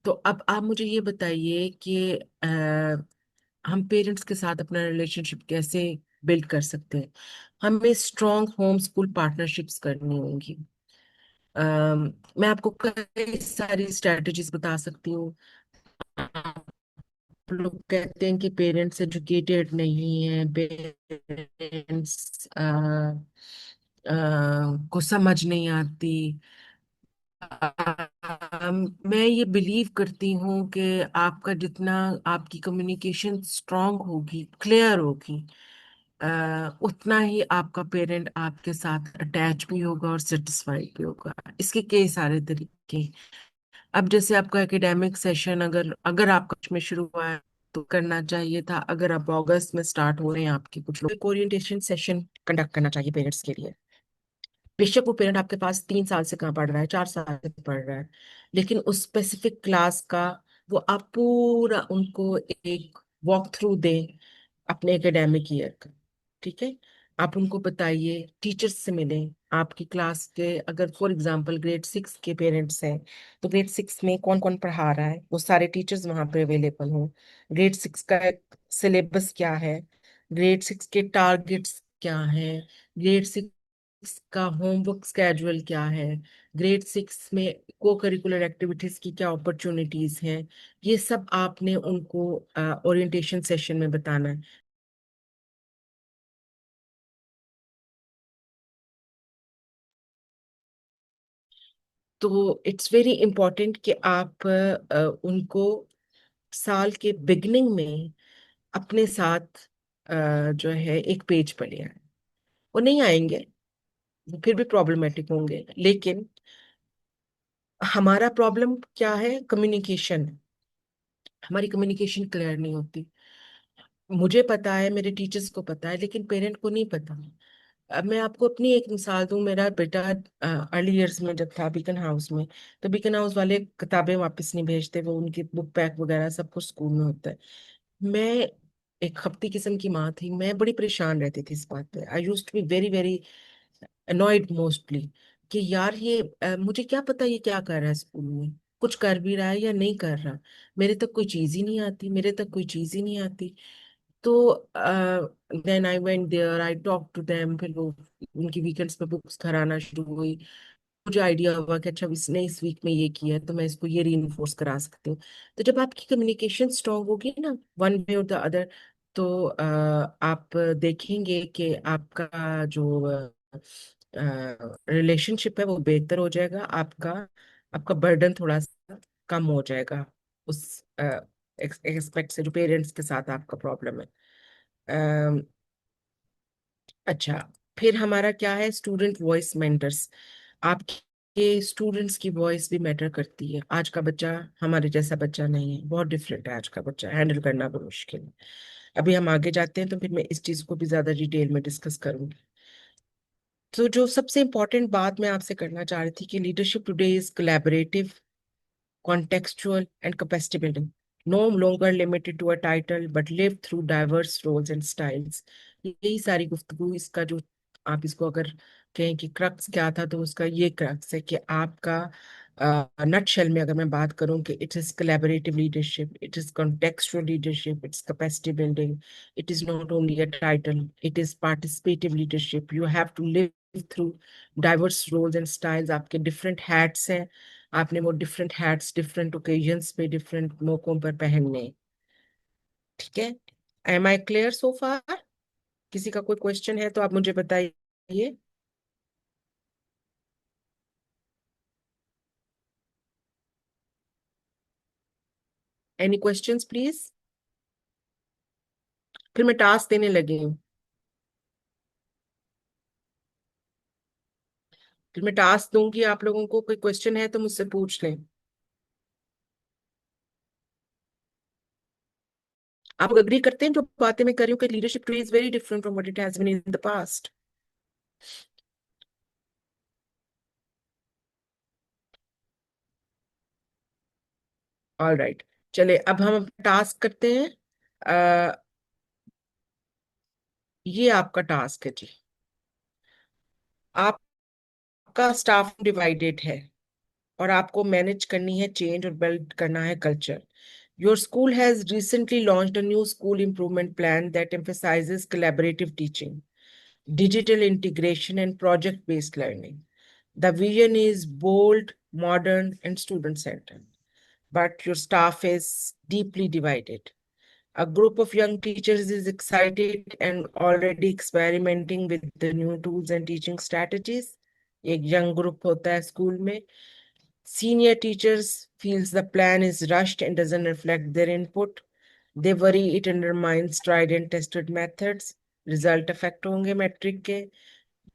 तो अब आप मुझे ये बताइए कि हम पेरेंट्स के साथ अपना रिलेशनशिप कैसे बिल्ड कर सकते हैं। हमें स्ट्रॉन्ग होम स्कूल पार्टनरशिप्स करनी होंगी। मैं आपको कई सारी स्ट्रेटजीज बता सकती हूँ। आप लोग कहते हैं कि पेरेंट्स एजुकेटेड नहीं है, पेरेंट्स को समझ नहीं आती। मैं ये बिलीव करती हूँ कि आपका जितना आपकी कम्युनिकेशन स्ट्रांग होगी, क्लियर होगी, उतना ही आपका पेरेंट आपके साथ अटैच भी होगा और सेटिस्फाइड भी होगा। इसके कई सारे तरीके। अब जैसे आपका एकेडमिक सेशन अगर अगर आपका में शुरू हुआ है तो करना चाहिए था। अगर आप अगस्त में स्टार्ट हो रहे हैं, आपके कुछ लोग ओरिएंटेशन सेशन कंडक्ट करना चाहिए पेरेंट्स के लिए। बेशक वो पेरेंट आपके पास 3 साल से कहाँ पढ़ रहा है, 4 साल से पढ़ रहा है, लेकिन उस स्पेसिफिक क्लास का वो आप पूरा उनको एक वॉक थ्रू दें अपने एकेडमिक ईयर का। ठीक है। आप उनको बताइए, टीचर्स से मिलें आपकी क्लास के। अगर फॉर एग्जांपल ग्रेड 6 के पेरेंट्स हैं तो ग्रेड 6 में कौन कौन पढ़ा रहा है, वो सारे टीचर्स वहाँ पे अवेलेबल हों। ग्रेड 6 का सिलेबस क्या है, ग्रेड 6 के टारगेट्स क्या है, ग्रेड 6 का होमवर्क स्केड्यूल क्या है, ग्रेड 6 में को करिकुलर एक्टिविटीज की क्या अपॉर्चुनिटीज हैं। ये सब आपने उनको ओरिएंटेशन सेशन में बताना है। तो इट्स वेरी इंपॉर्टेंट कि आप उनको साल के बिगनिंग में अपने साथ जो है एक पेज पर ले आए। वो नहीं आएंगे, वो फिर भी प्रॉब्लमेटिक होंगे, लेकिन हमारा प्रॉब्लम क्या है, कम्युनिकेशन। हमारी कम्युनिकेशन क्लियर नहीं होती। मुझे पता है, मेरे टीचर्स को पता है, लेकिन पेरेंट को नहीं पता। अब मैं आपको अपनी एक मिसाल दूं। मेरा बेटा अर्ली इयर्स में जब था बीकन हाउस में, तो बीकन हाउस वाले किताबें वापस नहीं भेजते, वो उनकी बुक पैक वगैरह सब कुछ स्कूल में होता है। मैं एक खपती किस्म की माँ थी, मैं बड़ी परेशान रहती थी इस बात पे। I used to be very very annoyed mostly कि यार ये मुझे क्या पता ये क्या कर रहा है स्कूल में, कुछ कर भी रहा है या नहीं कर रहा। मेरे तक कोई चीज ही नहीं आती, मेरे तक कोई चीज ही नहीं आती। तो then I went there, I talk to them. फिर वो उनकी वीकेंड्स पे बुक्स घर आना शुरू हुई। मुझे आइडिया हुआ कि अच्छा इसने इस वीक में ये किया है तो मैं इसको ये रीइंफोर्स करा सकती हूँ। तो जब आपकी कम्युनिकेशन स्ट्रांग होगी ना, वन वे और द अदर, तो आप देखेंगे कि आपका जो रिलेशनशिप है वो बेहतर हो जाएगा। आपका आपका बर्डन थोड़ा सा कम हो जाएगा उस एक्सपेक्ट से जो पेरेंट्स के साथ आपका प्रॉब्लम है। अम, अच्छा, फिर हमारा क्या है, स्टूडेंट वॉइस मेंटर्स। आपके स्टूडेंट्स की वॉइस भी मैटर करती है। आज का बच्चा हमारे जैसा बच्चा नहीं है, बहुत डिफरेंट है आज का बच्चा, हैंडल करना भी मुश्किल है। अभी हम आगे जाते हैं तो फिर मैं इस चीज को भी ज्यादा डिटेल में डिस्कस करूंगी। तो जो सबसे इम्पोर्टेंट बात मैं आपसे करना चाह रही थी कि leadership today is collaborative, contextual, and capacity building. No longer limited to a title, but live through diverse roles and styles. यही सारी गुफ्तगू इसका जो आप इसको अगर कहें कि क्रक्स क्या था, तो उसका ये क्रक्स है कि आपका नटशेल में अगर मैं बात करूं कि it is collaborative leadership, it is contextual leadership, it's capacity building, it is not only a title, it is participative leadership. You have to live through diverse roles and styles. आपके different hats हैं, आपने वो डिफरेंट हैट्स डिफरेंट ओकेजन्स पे डिफरेंट मौकों पर पहनने हैं। ठीक है। एम आई क्लियर सो फार? किसी का कोई क्वेश्चन है तो आप मुझे बताइए। Any questions please? फिर मैं टास्क देने लगी हूँ। फिर मैं टास्क दूंगी आप लोगों को, कोई क्वेश्चन है तो मुझसे पूछ लें। आप लोग अग्री करते हैं जो बातें मैं कर रही हूँ कि leadership too is very different from what it has been in the past? All right. चले अब हम टास्क करते हैं। अ, ये आपका टास्क है जी। आपका स्टाफ डिवाइडेड है। और आपको मैनेज करनी है चेंज और बिल्ड करना है culture. Your school has recently launched a new school improvement plan that emphasizes collaborative teaching, digital integration, and project based learning. The vision is bold, modern, and student centered, but your staff is deeply divided. A group of young teachers is excited and already experimenting with the new tools and teaching strategies. एक young group होता है school में. Senior teachers feels the plan is rushed and doesn't reflect their input. They worry it undermines tried and tested methods. Result affect होंगे metric के.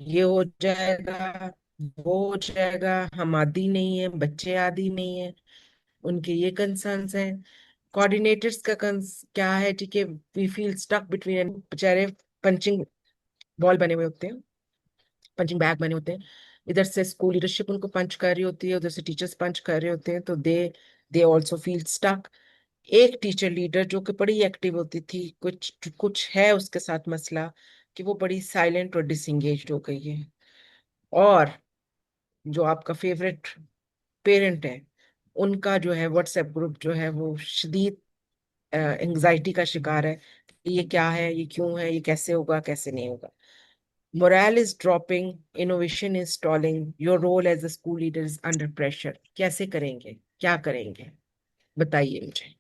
ये हो जाएगा, वो हो जाएगा, हम आदी नहीं है, बच्चे आदी नहीं है. उनके ये कंसर्न्स हैं. कोऑर्डिनेटर्स का क्या है, ठीक है, वी फील स्टक बिटवीन, बेचारे पंचिंग बॉल बने हुए होते हैं, पंचिंग बैग बने होते हैं. इधर से स्कूल लीडरशिप उनको पंच कर रही होती है, उधर से टीचर्स पंच कर रहे होते हैं, तो दे ऑल्सो फील स्टक. एक टीचर लीडर जो कि बड़ी एक्टिव होती थी, कुछ कुछ है उसके साथ मसला कि वो बड़ी साइलेंट और डिसंगेज्ड हो गई है. और जो आपका फेवरेट पेरेंट है, उनका जो है व्हाट्सएप ग्रुप जो है वो शदीद एंग्जाइटी का शिकार है कि ये क्या है, ये क्यों है, ये कैसे होगा, कैसे नहीं होगा. Morale is dropping, innovation is stalling, your role as a school leader is under pressure. कैसे करेंगे, क्या करेंगे, बताइए मुझे.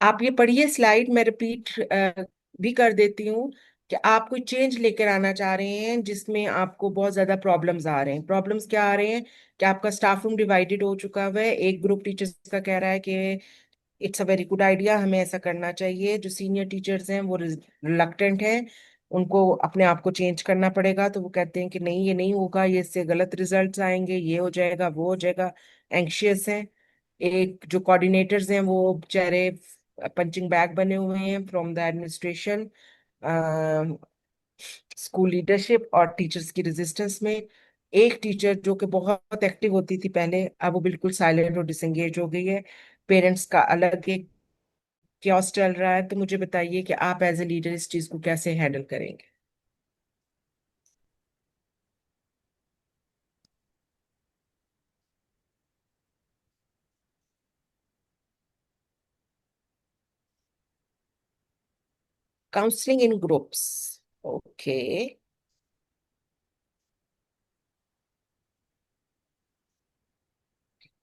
आप ये पढ़िए स्लाइड, मैं रिपीट भी कर देती हूँ कि आप कोई चेंज लेकर आना चाह रहे हैं जिसमें आपको बहुत ज्यादा प्रॉब्लम्स आ रहे हैं. प्रॉब्लम्स क्या आ रहे हैं कि आपका स्टाफ रूम डिवाइडेड हो चुका हुआ है. एक ग्रुप टीचर्स का कह रहा है कि it's a very good idea, हमें ऐसा करना चाहिए. जो सीनियर टीचर्स हैं वो रिलक्टेंट हैं, उनको अपने आप को चेंज करना पड़ेगा, तो वो कहते हैं कि नहीं, ये नहीं होगा, ये इससे गलत रिजल्ट्स आएंगे, ये हो जाएगा, वो हो जाएगा. एंग्शियस हैं. एक जो कोऑर्डिनेटर्स हैं वो बेचारे पंचिंग बैग बने हुए हैं from the administration, school leadership और टीचर्स की रेजिस्टेंस में. एक टीचर जो कि बहुत एक्टिव होती थी पहले, अब वो बिल्कुल साइलेंट और डिसंगेज हो गई है. पेरेंट्स का अलग एक क्योस चल रहा है. तो मुझे बताइए कि आप एज ए लीडर इस चीज को कैसे हैंडल करेंगे. Counselling in groups. Okay.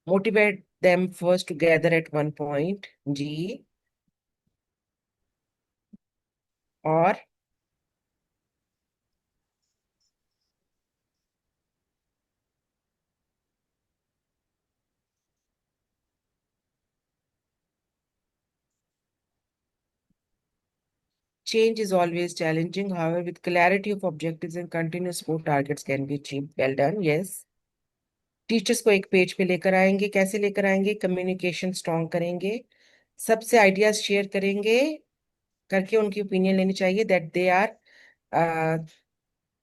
Motivate them first together at one point. जी. और change is always challenging. However, with clarity of objectives and continuous support, targets can be achieved. Well done. Yes. Teachers को एक पेज पे लेकर आएंगे. कैसे लेकर आएंगे? कम्युनिकेशन स्ट्रॉन्ग करेंगे, सबसे आइडियाज शेयर करेंगे, करके उनकी ओपिनियन लेनी चाहिए that they are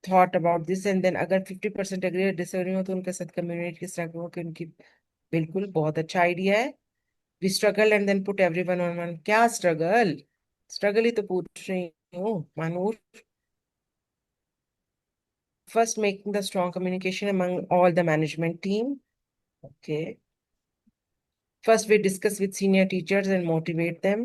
thought about this. And then अगर 50% एग्री डिसएग्री हो तो उनके साथ कम्युनिकेट किस तरह हो कि उनकी बिल्कुल बहुत अच्छा आइडिया है. We struggle and then put everyone on one. क्या स्ट्रगल? स्ट्रगल ही तो पूछ रही हूँ Manur. First, making the strong communication among all the management team. Okay. First, we discuss with senior teachers and motivate them,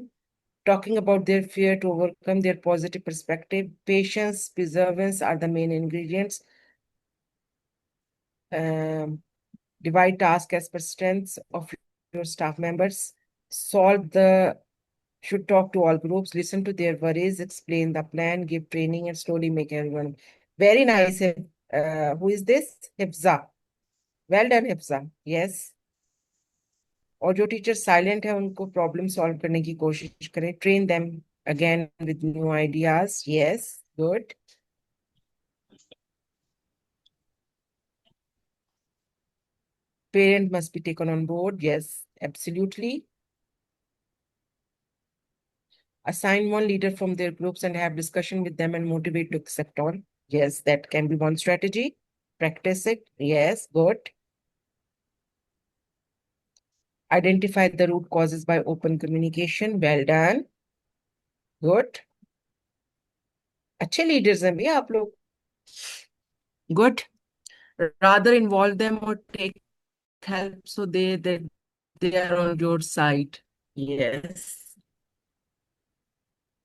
talking about their fear to overcome their positive perspective. Patience, perseverance are the main ingredients. Um, Divide task as per strengths of your staff members. Solve the Should talk to all groups, listen to their worries, explain the plan, give training, and slowly make everyone. Very nice. Who is this? Hifza. Well done, Hifza. Yes. और जो टीचर साइलेंट है उनको प्रॉब्लम सॉल्व करने की कोशिश करें. Train them again with new ideas. Yes. Good. Parent must be taken on board. Yes, absolutely. Assign one leader from their groups and have discussion with them and motivate to accept on. Yes, that can be one strategy. Practice it. Yes, good. Identify the root causes by open communication. Well done. Good. अच्छे लीडर्स हैं भैया आप लोग. Good. Rather involve them or take help so they are on your side. Yes.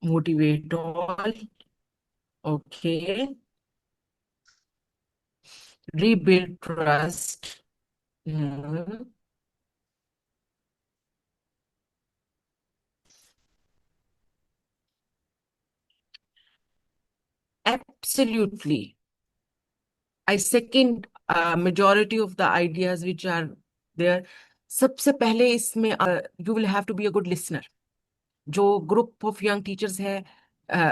Motivate all. Okay. Rebuild trust. Hmm. Absolutely. I second majority of the ideas which are there. सबसे पहले इसमें you will have to be a good listener. जो ग्रुप ऑफ यंग टीचर्स है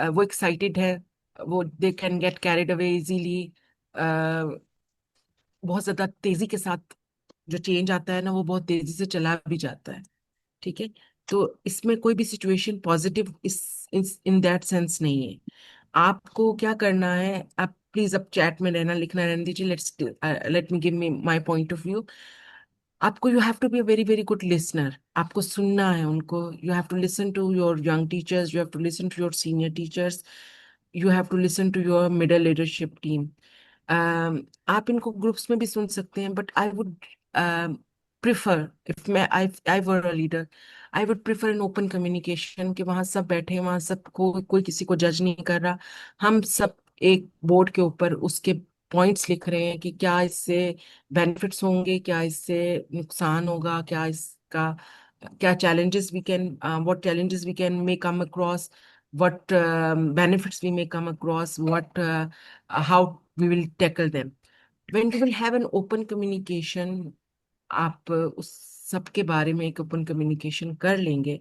वो एक्साइटेड है, वो they can get carried away easily, बहुत ज्यादा तेजी के साथ जो चेंज आता है ना वो बहुत तेजी से चला भी जाता है. ठीक है. तो इसमें कोई भी सिचुएशन पॉजिटिव इस इन दैट सेंस नहीं है. आपको क्या करना है, आप प्लीज अब चैट में रहना, लिखना रहने दीजिए. Let me give me my point of view. आपको you have to be a very very good listener. आपको सुनना है उनको. You have to listen to your young teachers, you have to listen to your senior teachers, you have to listen to your middle leadership team. आप इनको ग्रुप्स में भी सुन सकते हैं, but I would prefer, if मैं I were a leader, I would prefer an open communication, कि वहां सब बैठे हैं, वहां सब कोई किसी को जज नहीं कर रहा. हम सब एक बोर्ड के ऊपर उसके पॉइंट्स लिख रहे हैं कि क्या इससे बेनिफिट्स होंगे, क्या इससे नुकसान होगा, क्या इसका, क्या challenges we can, what challenges we can may come across, what benefits we may come across, how we will tackle them. When we will have an open communication, आप उस सब के बारे में एक ओपन कम्युनिकेशन कर लेंगे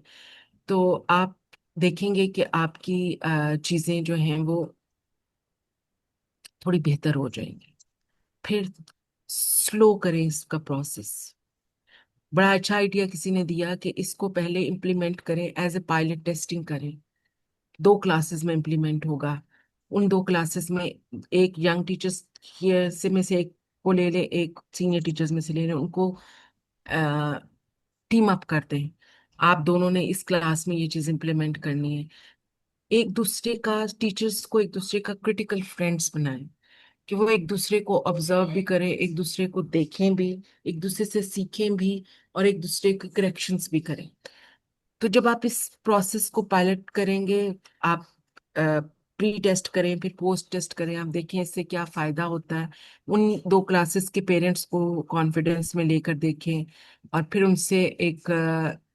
तो आप देखेंगे कि आपकी चीजें जो हैं वो थोड़ी बेहतर हो जाएंगी. फिर स्लो करें इसका प्रोसेस. बड़ा अच्छा आइडिया किसी ने दिया कि इसको पहले इम्प्लीमेंट करें, एज ए पायलट टेस्टिंग करें. 2 क्लासेस में इम्प्लीमेंट होगा. उन 2 क्लासेस में एक यंग टीचर्स से में से एक को ले ले, एक सीनियर टीचर्स में से ले ले, उनको टीम अप करते हैं. आप दोनों ने इस क्लास में ये चीज इम्प्लीमेंट करनी है. एक दूसरे का, टीचर्स को एक दूसरे का क्रिटिकल फ्रेंड्स बनाएं, कि वो एक दूसरे को ऑब्जर्व भी करें, एक दूसरे को देखें भी, एक दूसरे से सीखें भी, और एक दूसरे के करेक्शंस भी करें. तो जब आप इस प्रोसेस को पायलट करेंगे, आप प्री टेस्ट करें, फिर पोस्ट टेस्ट करें, आप देखें इससे क्या फायदा होता है. उन 2 क्लासेस के पेरेंट्स को कॉन्फिडेंस में लेकर देखें, और फिर उनसे एक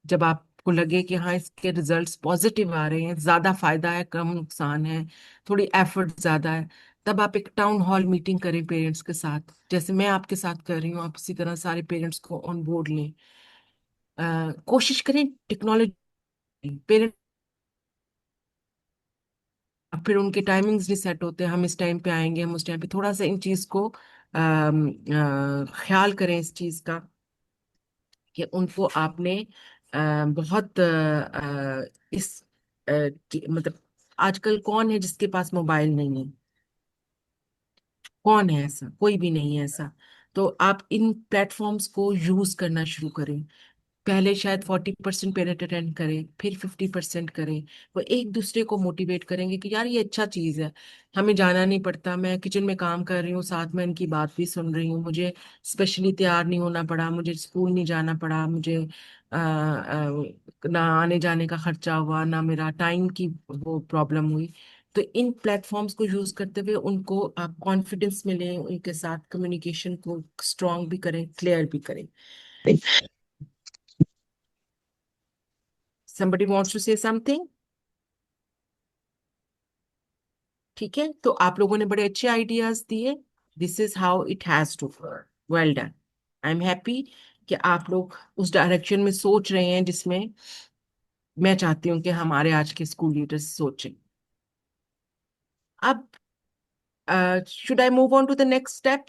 जब आपको लगे कि हाँ इसके रिजल्ट्स पॉजिटिव आ रहे हैं, ज्यादा फायदा है, कम नुकसान है, थोड़ी एफर्ट ज्यादा है, तब आप एक टाउन हॉल मीटिंग करें पेरेंट्स के साथ, जैसे मैं आपके साथ कर रही हूँ. आप इसी तरह सारे पेरेंट्स को ऑन बोर्ड लें. कोशिश करें टेक्नोलॉजी, पेरेंट, फिर उनके टाइमिंग्स भी सेट होते हैं, हम इस टाइम पे आएंगे, हम उस टाइम पे, थोड़ा सा इन चीज को ख्याल करें इस चीज का, कि उनको आपने बहुत इस मतलब आजकल कौन है जिसके पास मोबाइल नहीं है? कौन है ऐसा? कोई भी नहीं है ऐसा. तो आप इन प्लेटफॉर्म्स को यूज करना शुरू करें. पहले शायद 40% पेरेंट अटेंड करें, फिर 50% करें. वो एक दूसरे को मोटिवेट करेंगे कि यार ये अच्छा चीज है, हमें जाना नहीं पड़ता, मैं किचन में काम कर रही हूँ, साथ में इनकी बात भी सुन रही हूँ, मुझे स्पेशली तैयार नहीं होना पड़ा, मुझे स्कूल नहीं जाना पड़ा, मुझे ना आने जाने का खर्चा हुआ, ना मेरा टाइम की वो प्रॉब्लम हुई. तो इन प्लेटफॉर्म्स को यूज करते हुए उनको आप कॉन्फिडेंस में लें, उनके साथ कम्युनिकेशन को स्ट्रांग भी करें, क्लियर भी करें. Somebody wants to say something? ठीक है, तो आप लोगों ने बड़े अच्छे आइडियाज दिए. This is how it has to work. Well done. I am happy कि आप लोग उस डायरेक्शन में सोच रहे हैं जिसमें मैं चाहती हूँ कि हमारे आज के स्कूल लीडर्स सोचें. अब should I move on to the next step?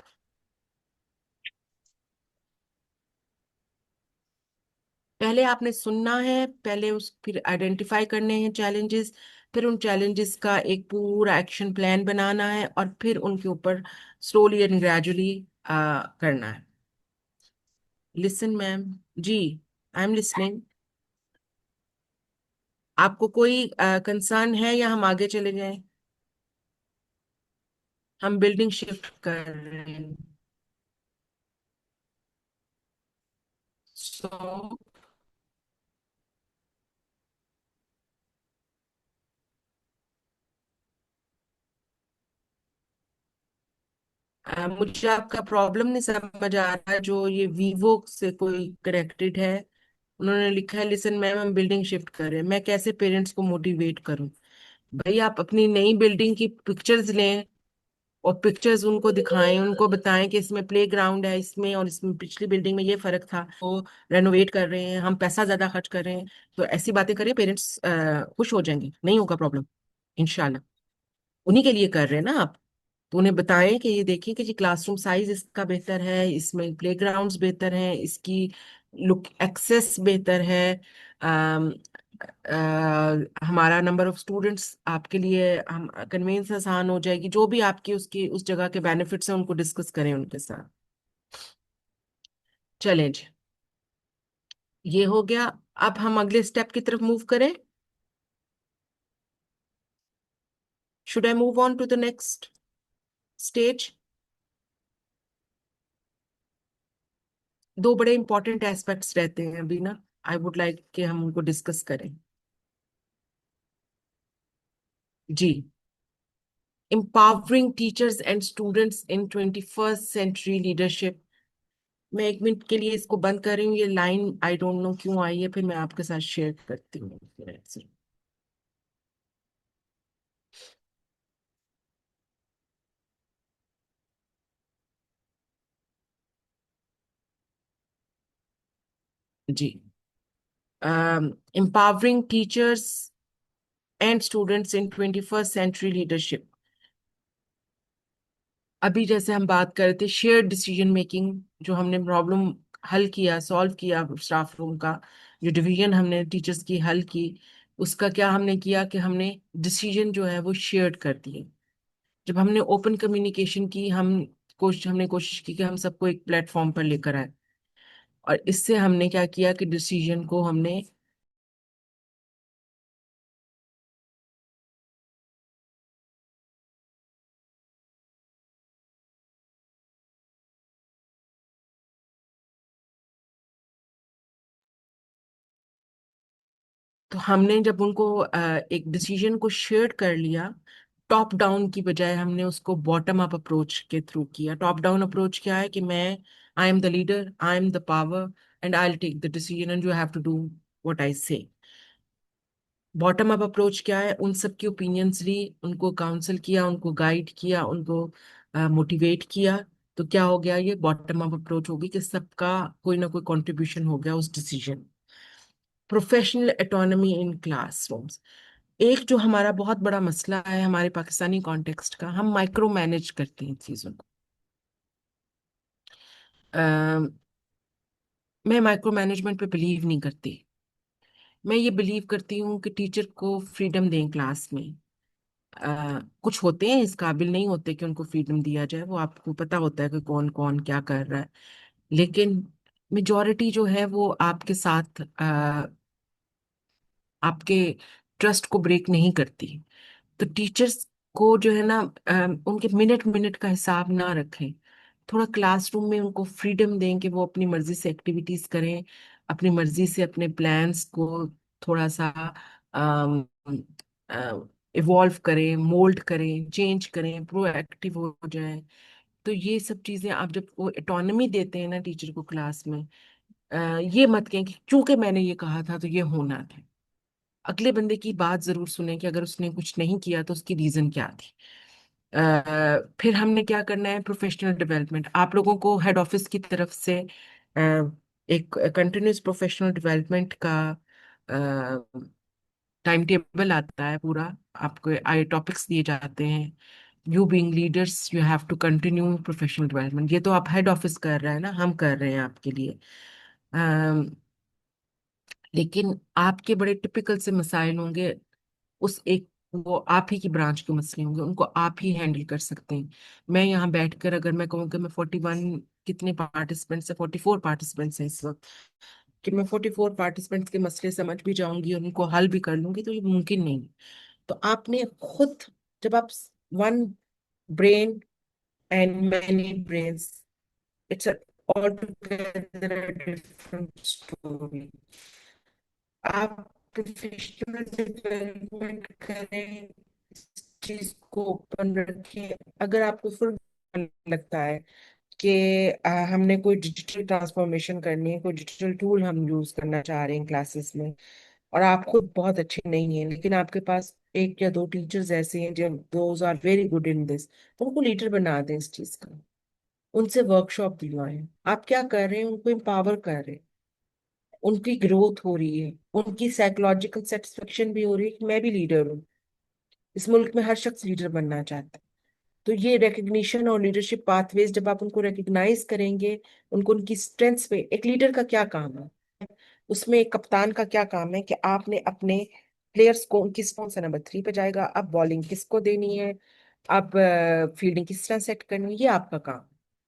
पहले आपने सुनना है, पहले उस फिर आइडेंटिफाई करने हैं चैलेंजेस, फिर उन चैलेंजेस का एक पूरा एक्शन प्लान बनाना है, और फिर उनके ऊपर स्लोली एंड ग्रेजुअली करना है। Listen ma'am. जी, आई एम लिसनिंग। आपको कोई कंसर्न है या हम आगे चले जाएं? हम बिल्डिंग शिफ्ट कर रहे हैं। सो मुझे आपका प्रॉब्लम नहीं समझ आ रहा है। जो ये वीवो से कोई कनेक्टेड है, उन्होंने लिखा है लिसन मैम हम बिल्डिंग शिफ्ट कर रहे हैं। मैं कैसे पेरेंट्स को मोटिवेट करूं? भाई आप अपनी नई बिल्डिंग की पिक्चर्स लें और पिक्चर्स उनको दिखाएं, उनको बताएं कि इसमें प्ले ग्राउंड है, इसमें और इसमें पिछली बिल्डिंग में ये फर्क था, वो रेनोवेट कर रहे हैं, हम पैसा ज्यादा खर्च कर रहे हैं। तो ऐसी बातें करें, पेरेंट्स खुश हो जाएंगे, नहीं होगा प्रॉब्लम इंशाल्लाह। उन्हीं के लिए कर रहे हैं ना आप। तो उन्हें बताएं कि ये देखिए कि जी क्लासरूम साइज इसका बेहतर है, इसमें प्लेग्राउंड्स बेहतर हैं, इसकी लुक एक्सेस बेहतर है। अम, हमारा नंबर ऑफ स्टूडेंट्स आपके लिए हम कन्वेंस आसान हो जाएगी। जो भी आपकी उसकी उस जगह के बेनिफिट्स हैं उनको डिस्कस करें उनके साथ। चलें जी, ये हो गया। अब हम अगले स्टेप की तरफ मूव करें। Should I move on to the next stage? दो बड़े इंपॉर्टेंट एस्पेक्ट्स रहते हैं अभी ना, आई वुड लाइक कि हम उनको डिस्कस करें। जी, empowering teachers and students in 21st century leadership। मैं एक मिनट के लिए इसको बंद कर रही हूँ, ये लाइन आई डोंट नो क्यों आई है, फिर मैं आपके साथ शेयर करती हूँ फिर answer। Ji, empowering teachers and students in 21st century leadership। अभी जैसे हम बात कर रहे थे शेयर डिसीजन मेकिंग, जो हमने प्रॉब्लम हल किया, सॉल्व किया स्टाफ रूम का, जो डिवीजन हमने टीचर्स की हल की, उसका क्या हमने किया कि हमने डिसीजन जो है वो शेयर्ड कर दिए। जब हमने ओपन कम्युनिकेशन की, हमने कोशिश की कि हम सबको एक प्लेटफॉर्म पर लेकर आए, और इससे हमने क्या किया कि डिसीजन को हमने, तो हमने जब उनको एक डिसीजन को शेयर कर लिया, टॉप डाउन की बजाय हमने उसको बॉटम अप अप्रोच के थ्रू किया। टॉप डाउन अप्रोच क्या है कि मैं, I am the leader, I am the power, and I will take the decision and you have to do what I say. Bottom up approach क्या है? उन सब की ओपिनियंस ली, उनको काउंसल किया, उनको गाइड किया, उनको मोटिवेट किया। तो क्या हो गया? ये बॉटम अप अप्रोच होगी कि सबका कोई ना कोई कंट्रीब्यूशन हो गया उस डिसीजन। प्रोफेशनल एटोनमी इन क्लासरूम्स। एक जो हमारा बहुत बड़ा मसला है हमारे पाकिस्तानी कॉन्टेक्स्ट का, हम माइक्रो मैनेज करते हैं चीज़ों को। अ, मैं माइक्रो मैनेजमेंट पे बिलीव नहीं करती। मैं ये बिलीव करती हूँ कि टीचर को फ्रीडम दें क्लास में। कुछ होते हैं इस काबिल नहीं होते कि उनको फ्रीडम दिया जाए, वो आपको पता होता है कि कौन कौन क्या कर रहा है। लेकिन मेजॉरिटी जो है वो आपके साथ आपके ट्रस्ट को ब्रेक नहीं करती। तो टीचर्स को जो है ना, उनके मिनट मिनट का हिसाब ना रखें। थोड़ा क्लासरूम में उनको फ्रीडम दें कि वो अपनी मर्जी से एक्टिविटीज करें, अपनी मर्जी से अपने प्लान्स को थोड़ा सा इवॉल्व करें, मोल्ड करें, चेंज करें, प्रोएक्टिव हो जाए। तो ये सब चीजें आप जब वो ऑटोनॉमी देते हैं ना टीचर को क्लास में, ये मत कहें कि चूंकि मैंने ये कहा था तो ये होना था। अगले बंदे की बात जरूर सुने कि अगर उसने कुछ नहीं किया तो उसकी रीजन क्या थी। फिर हमने क्या करना है? Professional development. आप लोगों को हेड ऑफिस की तरफ से एक कंटिन्यूस प्रोफेशनल डेवलपमेंट का टाइम टेबल आता है पूरा। आपको आई टॉपिक्स दिए जाते हैं। You being leaders you have to continue professional development. ये तो आप हेड ऑफिस कर रहे हैं ना, हम कर रहे हैं आपके लिए। लेकिन आपके बड़े टिपिकल से मसाइल होंगे, उस एक वो आप ही की ब्रांच के मसले होंगे, उनको आप ही हैंडल कर सकते हैं। मैं यहाँ बैठकर अगर मैं कहूँ कि मैं 41, कितने पार्टिसिपेंट्स है, 44 पार्टिसिपेंट्स हैं इस वक्त, कि मैं 44 पार्टिसिपेंट्स के मसले समझ भी जाऊंगी और उनको हल भी कर लूंगी, तो ये मुमकिन नहीं है। तो आपने खुद, जब आप one brain and many brains, it's all together different story. आप प्रोफेशनल डेवलपमेंट करें, इस चीज को ओपन रखें। अगर आपको फिर लगता है कि हमने कोई डिजिटल ट्रांसफॉर्मेशन करनी है, कोई डिजिटल टूल हम यूज करना चाह रहे हैं क्लासेस में, और आप खुद बहुत अच्छे नहीं हैं, लेकिन आपके पास एक या दो टीचर्स ऐसे हैं जो those are very good in this, तो उनको लीडर बना दें इस चीज का। उनसे वर्कशॉप दिलवाएं। आप क्या कर रहे हैं, उनको एम्पावर कर रहे हैं, उनकी ग्रोथ हो रही है, उनकी साइकोलॉजिकल सेटिस्फेक्शन भी हो रही है कि मैं भी लीडर हूँ। इस मुल्क में हर शख्स लीडर बनना चाहता है। तो ये रिकग्निशन और लीडरशिप पाथवेज जब आप उनको रिकग्नाइज करेंगे, उनको उनकी स्ट्रेंथ्स पे, एक लीडर का क्या काम है, उसमें एक कप्तान का क्या काम है कि आपने अपने प्लेयर्स को उनकी कौन सा नंबर 3 पे जाएगा, अब बॉलिंग किसको देनी है, अब फील्डिंग किस तरह सेट करनी है, ये आपका काम।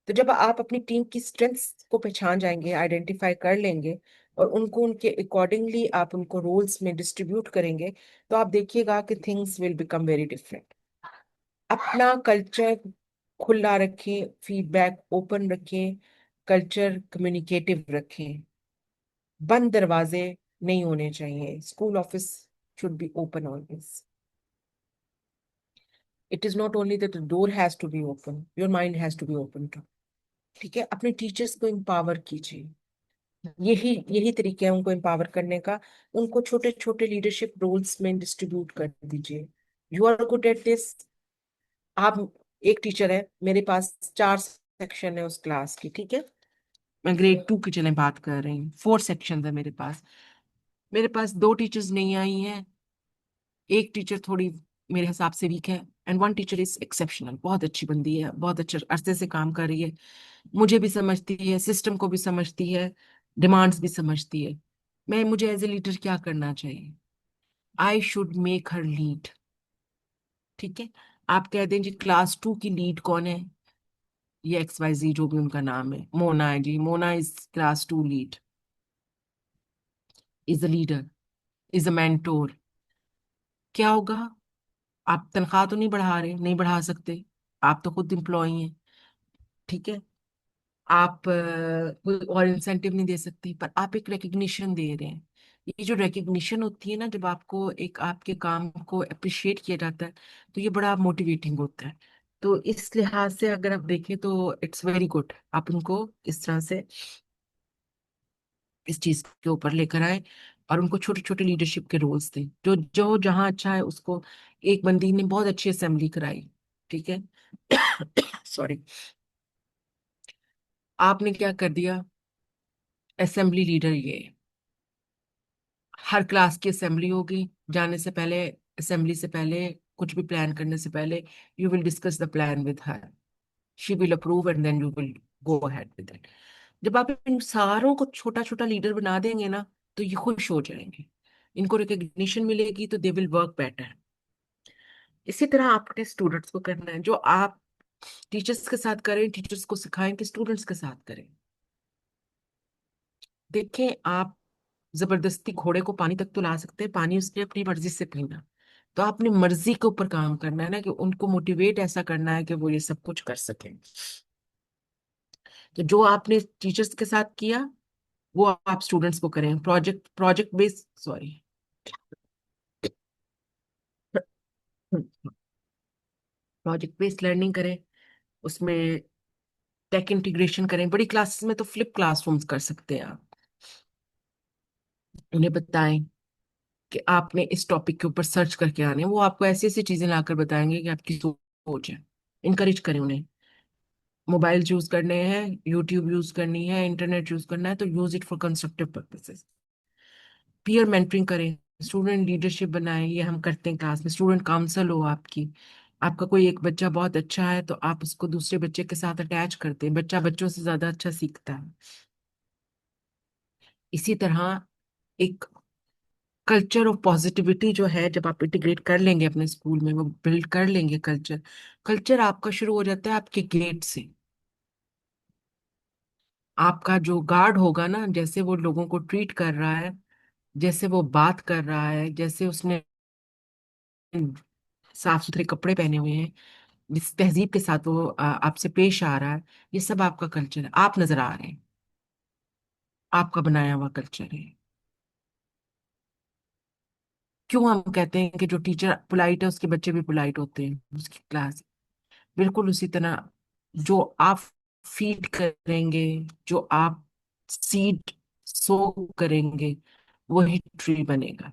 तो जब आप अपनी टीम की स्ट्रेंथ्स को पहचान जाएंगे, आइडेंटिफाई कर लेंगे, और उनको उनके अकॉर्डिंगली आप उनको रोल्स में डिस्ट्रीब्यूट करेंगे, तो आप देखिएगा कि things will become very different. अपना कल्चर खुला रखें, फीडबैक ओपन रखें, कल्चर कम्युनिकेटिव रखें। बंद दरवाजे नहीं होने चाहिए। School office should be open always. It is not only that the door has to be open, your mind has to be open too. ठीक है, अपने टीचर्स को एम्पावर कीजिए। यही यही तरीका है उनको एम्पावर करने का। उनको छोटे छोटे लीडरशिप रोल्स में डिस्ट्रीब्यूट कर दीजिए। You are good at this. आप एक टीचर है, मेरे पास 4 सेक्शन है उस क्लास की, ठीक है, मैं ग्रेड 2 की चले बात कर रही हूँ, 4 सेक्शन है मेरे पास 2 टीचर्स नहीं आई हैं। एक टीचर थोड़ी मेरे हिसाब से वीक है, and one teacher is exceptional, बहुत अच्छी बंदी है, बहुत अच्छे अरसे से काम कर रही है, मुझे भी समझती है, सिस्टम को भी समझती है, डिमांड्स भी समझती है। मुझे एज ए लीडर क्या करना चाहिए? I should make her lead. ठीक है, आप कह दें जी क्लास 2 की लीड कौन है, ये XYZ जो भी उनका नाम है, मोना है जी, Mona is class 2 lead, is a leader, is a mentor. क्या होगा? आप तनख्वाह तो नहीं बढ़ा रहे, नहीं बढ़ा सकते, आप तो खुद एम्प्लॉय हैं, ठीक है, आप कोई और इंसेंटिव नहीं दे सकते, पर आप एक रिकग्निशन दे रहे हैं। ये जो रिकग्निशन होती है ना, जब आपको एक आपके काम को अप्रिशिएट किया जाता है, तो ये बड़ा मोटिवेटिंग होता है। तो इस लिहाज से अगर आप देखें तो इट्स वेरी गुड, आप उनको इस तरह से इस चीज के ऊपर लेकर आए, और उनको छोटे छोटे लीडरशिप के रोल्स दें, जो जो जहां अच्छा है उसको। एक बंदी ने बहुत अच्छी असेंबली कराई, ठीक है, सॉरी, आपने क्या कर दिया, असेंबली लीडर ये, हर क्लास की असेंबली होगी, जाने से पहले, असेंबली से पहले, कुछ भी प्लान करने से पहले, you will discuss the plan with her, she will approve and then you will go ahead with it. जब आप इन सारों को छोटा छोटा लीडर बना देंगे ना, तो ये खुश हो जाएंगे, इनको रिकग्निशन मिलेगी, तो दे विल वर्क बेटर। इसी तरह आपने स्टूडेंट्स को करना है, जो आप टीचर्स के साथ करें, टीचर्स को सिखाएं कि स्टूडेंट्स के साथ करें। देखें, आप जबरदस्ती घोड़े को पानी तक तो ला सकते हैं, पानी उसने अपनी मर्जी से पीना। तो आपने मर्जी के ऊपर काम करना है ना, कि उनको मोटिवेट ऐसा करना है कि वो ये सब कुछ कर सकें। तो जो आपने टीचर्स के साथ किया, वो आप स्टूडेंट्स को करें। Project project based, sorry, project based learning करें, उसमें टेक इंटीग्रेशन करें। बड़ी क्लासेस में तो फ्लिप क्लासरूम्स कर सकते हैं आप। उन्हें बताएं कि आपने इस टॉपिक के ऊपर सर्च करके आने हैं। वो आपको ऐसी ऐसी चीजें लाकर बताएंगे कि आपकी सोच है। इनकरेज करें उन्हें। मोबाइल यूज करने हैं, यूट्यूब यूज करनी है, इंटरनेट यूज करना है, तो use it for constructive purposes. Peer mentoring करें, स्टूडेंट लीडरशिप बनाएं, ये हम करते हैं क्लास में। स्टूडेंट काउंसिल हो आपकी, आपका कोई एक बच्चा बहुत अच्छा है, तो आप उसको दूसरे बच्चे के साथ अटैच करते हैं, बच्चा बच्चों से ज्यादा अच्छा सीखता है। इसी तरह एक कल्चर ऑफ पॉजिटिविटी जो है, जब आप इंटीग्रेट कर लेंगे अपने स्कूल में, वो बिल्ड कर लेंगे कल्चर। कल्चर आपका शुरू हो जाता है आपके गेट से। आपका जो गार्ड होगा ना, जैसे वो लोगों को ट्रीट कर रहा है, जैसे वो बात कर रहा है, जैसे उसने साफ सुथरे कपड़े पहने हुए हैं, जिस तहजीब के साथ वो आपसे पेश आ रहा है, ये सब आपका कल्चर है। आप नजर आ रहे हैं, आपका बनाया हुआ कल्चर है। क्यों हम कहते हैं कि जो टीचर पुलाइट है उसके बच्चे भी पुलाइट होते हैं, उसकी क्लास बिल्कुल उसी तरह। जो आप फीड करेंगे, जो आप सीड सो करेंगे, वही ट्री बनेगा।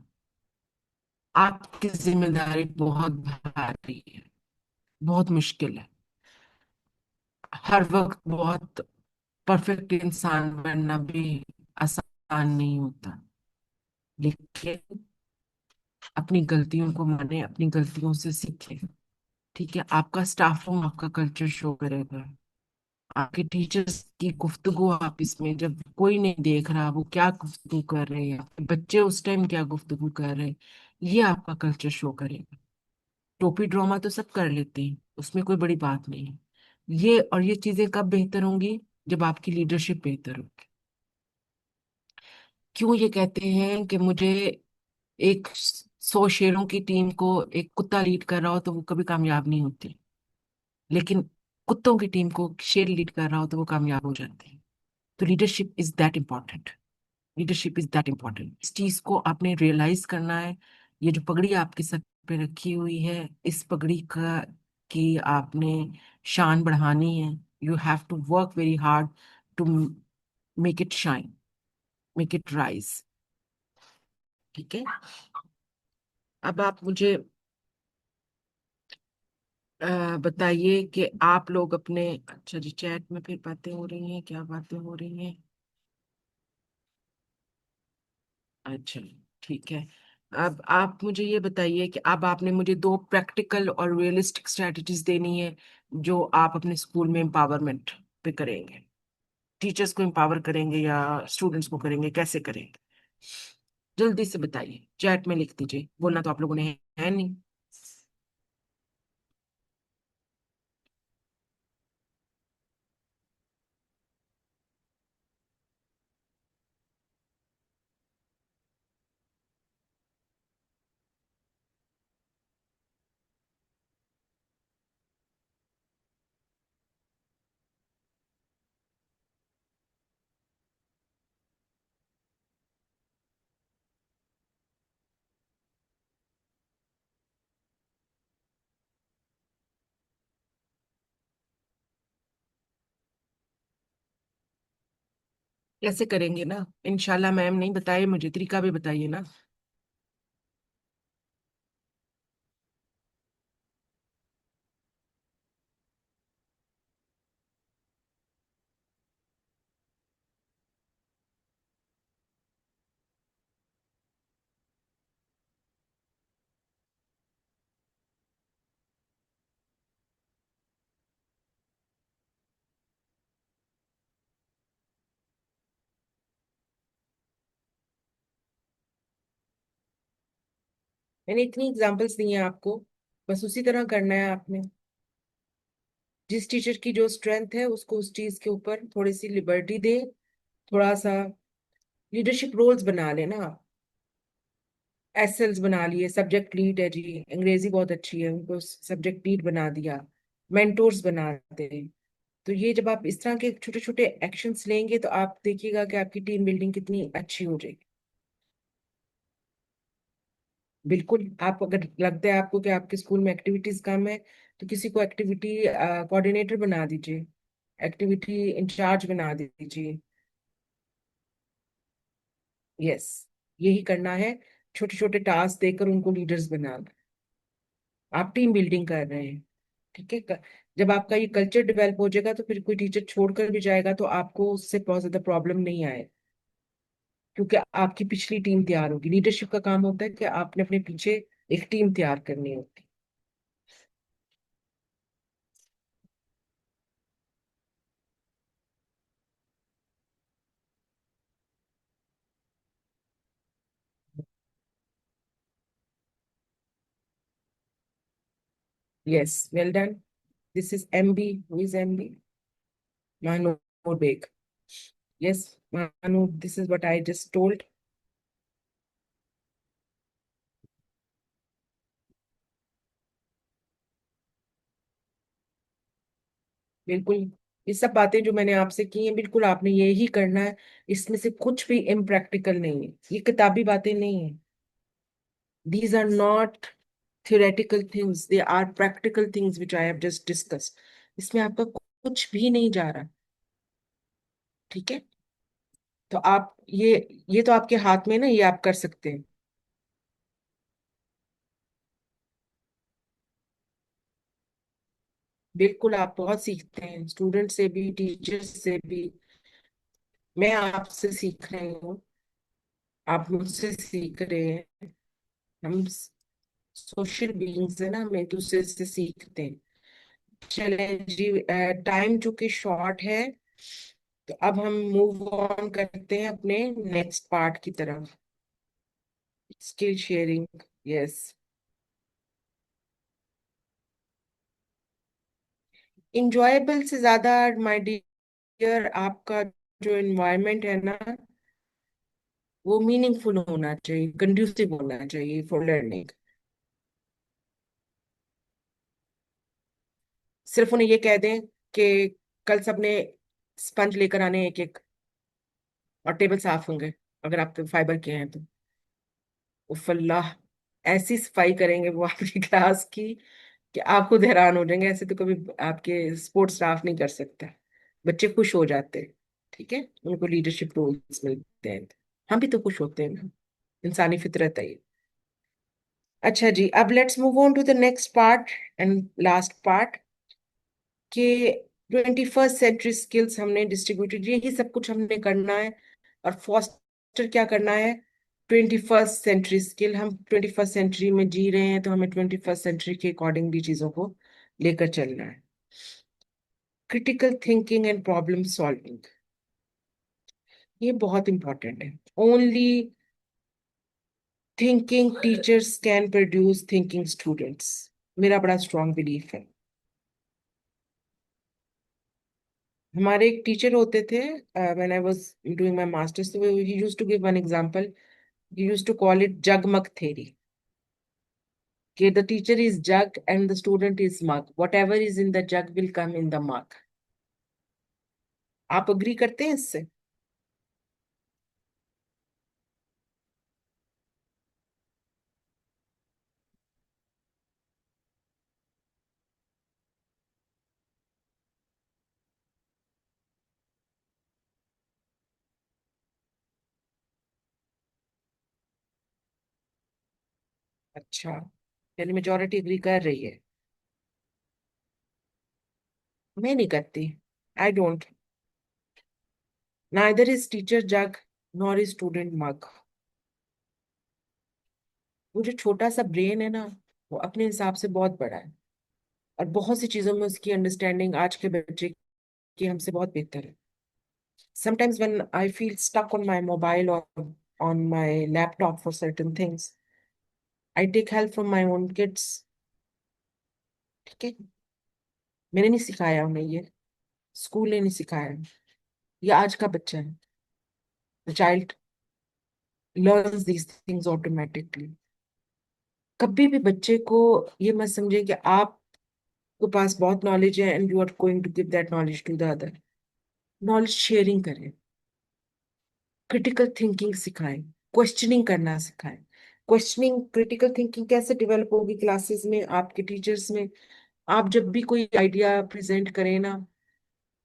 आपकी जिम्मेदारी बहुत भारी है, बहुत मुश्किल है। हर वक्त बहुत परफेक्ट इंसान बनना भी आसान नहीं होता, लेकिन अपनी गलतियों को माने, अपनी गलतियों से सीखे। ठीक है, आपका स्टाफ रूम आपका कल्चर शो करेगा। आपके टीचर्स की गुफ्तगू, आप इसमें जब कोई नहीं देख रहा वो क्या गुफ्तगू कर रहे हैं, आपके बच्चे उस टाइम क्या गुफ्तगू कर रहे हैं, ये आपका कल्चर शो करेगा। टोपी ड्रामा तो सब कर लेते हैं, उसमें कोई बड़ी बात नहीं है। ये चीजें कब बेहतर होंगी? जब आपकी लीडरशिप बेहतर होगी। क्यों ये कहते हैं कि मुझे एक 100 शेरों की टीम को एक कुत्ता लीड कर रहा हो तो वो कभी कामयाब नहीं होती, लेकिन कुत्तों की टीम को शेर लीड कर रहा हो तो वो कामयाब हो जाती है। तो leadership is that important. Leadership is that important, इस चीज को आपने रियलाइज करना है। ये जो पगड़ी आपके सर पे रखी हुई है, इस पगड़ी का की आपने शान बढ़ानी है। You have to work very hard to make it shine, make it rise. ठीक है, अब आप मुझे बताइए कि आप लोग अपने, अच्छा जी, चैट में फिर बातें हो रही हैं, क्या बातें हो रही हैं? अच्छा, ठीक है। अब आप मुझे ये बताइए कि अब आपने मुझे दो प्रैक्टिकल और रियलिस्टिक स्ट्रेटजीज देनी है जो आप अपने स्कूल में एम्पावरमेंट पे करेंगे। टीचर्स को एम्पावर करेंगे या स्टूडेंट्स को करेंगे, कैसे करेंगे? जल्दी से बताइए, चैट में लिख दीजिए, बोलना तो आप लोगों ने है नहीं। कैसे करेंगे ना, इंशाल्लाह। मैम नहीं बताइए, मुझे तरीका भी बताइए ना। मैंने इतनी एग्जांपल्स दी हैं आपको, बस उसी तरह करना है आपने। जिस टीचर की जो स्ट्रेंथ है उसको उस चीज के ऊपर थोड़ी सी लिबर्टी दे, थोड़ा सा लीडरशिप रोल्स बना लेना। एसएल्स बना लिए, सब्जेक्ट लीड है जी, अंग्रेजी बहुत अच्छी है, उनको सब्जेक्ट लीड बना दिया, मेंटोर्स बना दे। तो ये जब आप इस तरह के छोटे छोटे एक्शंस लेंगे तो आप देखिएगा कि आपकी टीम बिल्डिंग कितनी अच्छी हो जाएगी। बिल्कुल, आप अगर लगता है आपको कि आपके स्कूल में एक्टिविटीज कम है, तो किसी को एक्टिविटी कोऑर्डिनेटर बना दीजिए, एक्टिविटी इंचार्ज बना दीजिए। यस, यही करना है। छोटे छोटे टास्क देकर उनको लीडर्स बनाना। आप टीम बिल्डिंग कर रहे हैं। ठीक है, जब आपका ये कल्चर डेवलप हो जाएगा तो फिर कोई टीचर छोड़कर भी जाएगा तो आपको उससे बहुत ज्यादा प्रॉब्लम नहीं आए, क्योंकि आपकी पिछली टीम तैयार होगी। लीडरशिप का काम होता है कि आपने अपने पीछे एक टीम तैयार करनी होती Yes, well done. This is MB. Who is MB? Manu Beg. Yes, Manu, this is what I just told. बिल्कुल। ये सब बातें जो मैंने आपसे की हैं बिल्कुल आपने ये ही करना है। इसमें से कुछ भी इम्प्रैक्टिकल नहीं है, ये किताबी बातें नहीं है। These are not theoretical things, they are practical things which I have just discussed. इसमें आपका कुछ भी नहीं जा रहा। ठीक है, तो आप ये तो आपके हाथ में ना, ये आप कर सकते हैं। बिल्कुल, आप बहुत सीखते हैं स्टूडेंट से भी, टीचर से भी। मैं आपसे सीख रही हूँ, आप मुझसे सीख रहे हैं। हम सोशल बीइंग्स है ना, हम एक दूसरे से सीखते हैं। चले जी, टाइम चूंकि शॉर्ट है, तो अब हम मूव ऑन करते हैं अपने नेक्स्ट पार्ट की तरफ। Skill sharing. यस। इंजॉयबल से ज्यादा माय डियर, आपका जो एनवायरनमेंट है ना, वो मीनिंगफुल होना चाहिए, कंड्यूसिव होना चाहिए फॉर लर्निंग। सिर्फ उन्हें ये कह दें कि कल सबने स्पंज लेकर आने एक एक, और टेबल साफ होंगे अगर आपके फाइबर के हैं तो। उफ़ल्लाह, ऐसी सफाई करेंगे वो आपकी क्लास की कि आप खुद हैरान हो जाएंगे। ऐसे तो कभी आपके सपोर्ट स्टाफ नहीं कर सकता। बच्चे खुश हो जाते हैं। ठीक है, उनको लीडरशिप रोल्स मिलते हैं। हम भी तो खुश होते हैं ना, इंसानी फितरत है ये। अच्छा जी, अब let's move on to the next part and last part, कि 21st सेंचुरी स्किल्स हमने डिस्ट्रीब्यूटेड, यही सब कुछ हमने करना है। और फॉस्टर क्या करना है? 21st century skill. हम 21st सेंचुरी में जी रहे हैं, तो हमें 21st सेंचुरी के अकॉर्डिंग भी चीजों को लेकर चलना है। Critical thinking and problem solving, ये बहुत इंपॉर्टेंट है। Only thinking teachers can produce thinking students, मेरा बड़ा स्ट्रॉन्ग बिलीफ है। हमारे एक टीचर होते थे, when I was doing my masters, तो he used to give one example. He used to call it jug mug theory, कि the teacher is jug and the student is mug, whatever is in the jug will come in the mug. आप अग्री करते हैं इससे? अच्छा, यानी मेजोरिटी अग्री कर रही है। मैं नहीं करती। I don't. Neither is teacher jug nor is student mug. वो जो छोटा सा ब्रेन है ना, वो अपने हिसाब से बहुत बड़ा है, और बहुत सी चीजों में उसकी अंडरस्टैंडिंग आज के बच्चे की हमसे बहुत बेहतर है। Sometimes when I feel stuck on my mobile or on my laptop for certain things, I take help from my own kids. ठीक है, मैंने नहीं सिखाया उन्हें ये, स्कूल ने नहीं सिखाया। ये आज का बच्चा है। The child learns these things automatically. कभी भी बच्चे को ये मत समझे कि आपके पास बहुत नॉलेज है and you are going to give that knowledge to the other. Knowledge sharing करें, क्रिटिकल थिंकिंग सिखाएं, क्वेश्चनिंग करना सिखाएं। क्वेश्चनिंग, क्रिटिकल थिंकिंग कैसे डेवलप होगी क्लासेस में, आपके टीचर्स में? आप जब भी कोई आइडिया प्रेजेंट करें ना,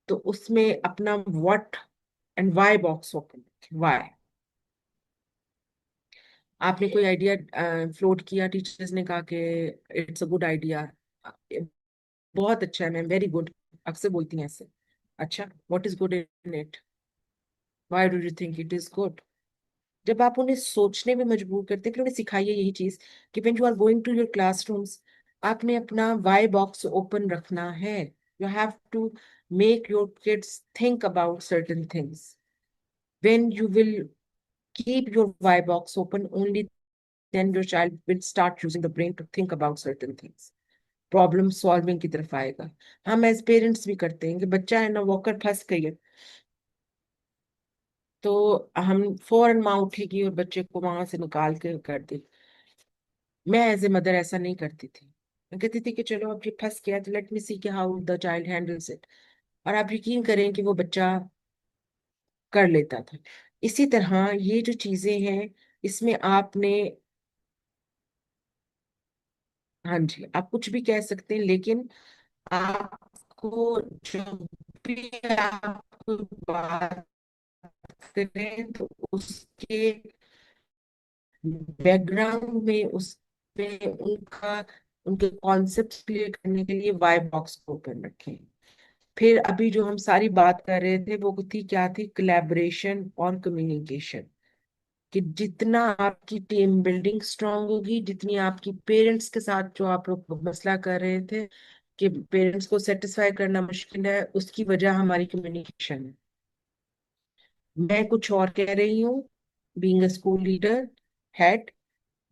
तो उसमें अपना what and why box open. Why? आपने कोई आइडिया फ्लोट किया, टीचर्स ने कहा कि इट्स अ गुड आइडिया, बहुत अच्छा है मैम, वेरी गुड, अक्सर बोलती हैं ऐसे। अच्छा, what is good in it? Why do you think it is good? जब आप उन्हें सोचने में मजबूर करते हैं, फिर उन्हें सिखाइए यही चीज, कि when you are going to your classrooms, आपने अपना वाई बॉक्स ओपन रखना है। You have to make your kids think about certain things. When you will keep your why box open, only then your child will start using the brain to think about certain things. Problem solving की तरफ आएगा। हम एज पेरेंट्स भी करते हैं कि बच्चा है ना वॉकर फंस गई है, तो हम फौरन माँ उठेगी और बच्चे को वहां से निकाल के कर दे। मैं एज ए मदर ऐसा नहीं करती थी। मैं कहती थी कि चलो अब ये फंस गया तो लेट मी सी कि how the child handles it. और आप यकीन करें कि वो बच्चा कर लेता था। इसी तरह ये जो चीजें हैं, इसमें आपने, हाँ जी, आप कुछ भी कह सकते हैं, लेकिन आपको जब भी आप बात करें तो उसके बैकग्राउंड में, उस पे उनका, उनके कॉन्सेप्ट क्लियर करने के लिए वाई बॉक्स को ओपन रखें। फिर अभी जो हम सारी बात कर रहे थे वो थी क्या थी, कोलैबोरेशन और कम्युनिकेशन। कि जितना आपकी टीम बिल्डिंग स्ट्रांग होगी, जितनी आपकी पेरेंट्स के साथ जो आप लोग मसला कर रहे थे कि पेरेंट्स को सेटिस्फाई करना मुश्किल है, उसकी वजह हमारी कम्युनिकेशन है। मैं कुछ और कह रही हूँ, being a school leader, head,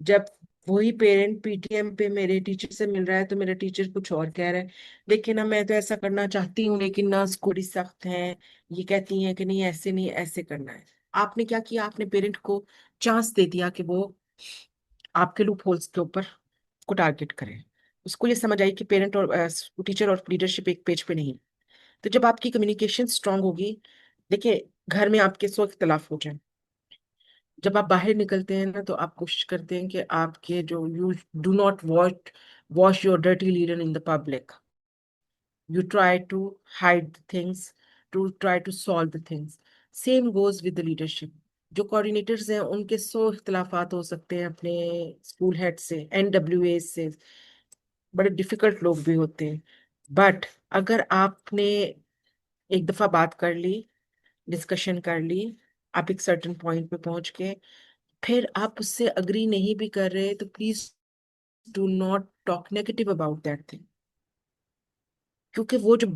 जब वही पेरेंट पीटीएम पे मेरे टीचर से मिल रहा है तो मेरा टीचर कुछ और कह रहा है। लेकिन ना मैं तो ऐसा करना चाहती हूँ, लेकिन ना स्कूल सख्त हैं, ये कहती हैं कि नहीं ऐसे नहीं ऐसे करना है। आपने क्या किया, आपने पेरेंट को चांस दे दिया कि वो आपके लूप होल्स के ऊपर को टारगेट करें। उसको ये समझ आई कि पेरेंट और टीचर और लीडरशिप एक पेज पे नहीं। तो जब आपकी कम्युनिकेशन स्ट्रांग होगी, देखिए घर में आपके 100 इख्तलाफ हो जाए, जब आप बाहर निकलते हैं ना तो आप कोशिश करते हैं कि आपके जो, you do not wash wash your dirty leader in the public, you try to hide things, to try to solve the things. Same goes with the leadership. जो कोऑर्डिनेटर्स हैं उनके 100 इख्तलाफात हो सकते हैं अपने स्कूल हेड से, एनडब्ल्यूए से, बड़े डिफिकल्ट लोग भी होते हैं। बट अगर आपने एक दफा बात कर ली, डिस्कशन कर ली, आप एक सर्टेन पॉइंट पे पहुंच गए, फिर आप उससे अग्री नहीं भी कर रहे तो please do not talk negative about that thing. क्योंकि वो जो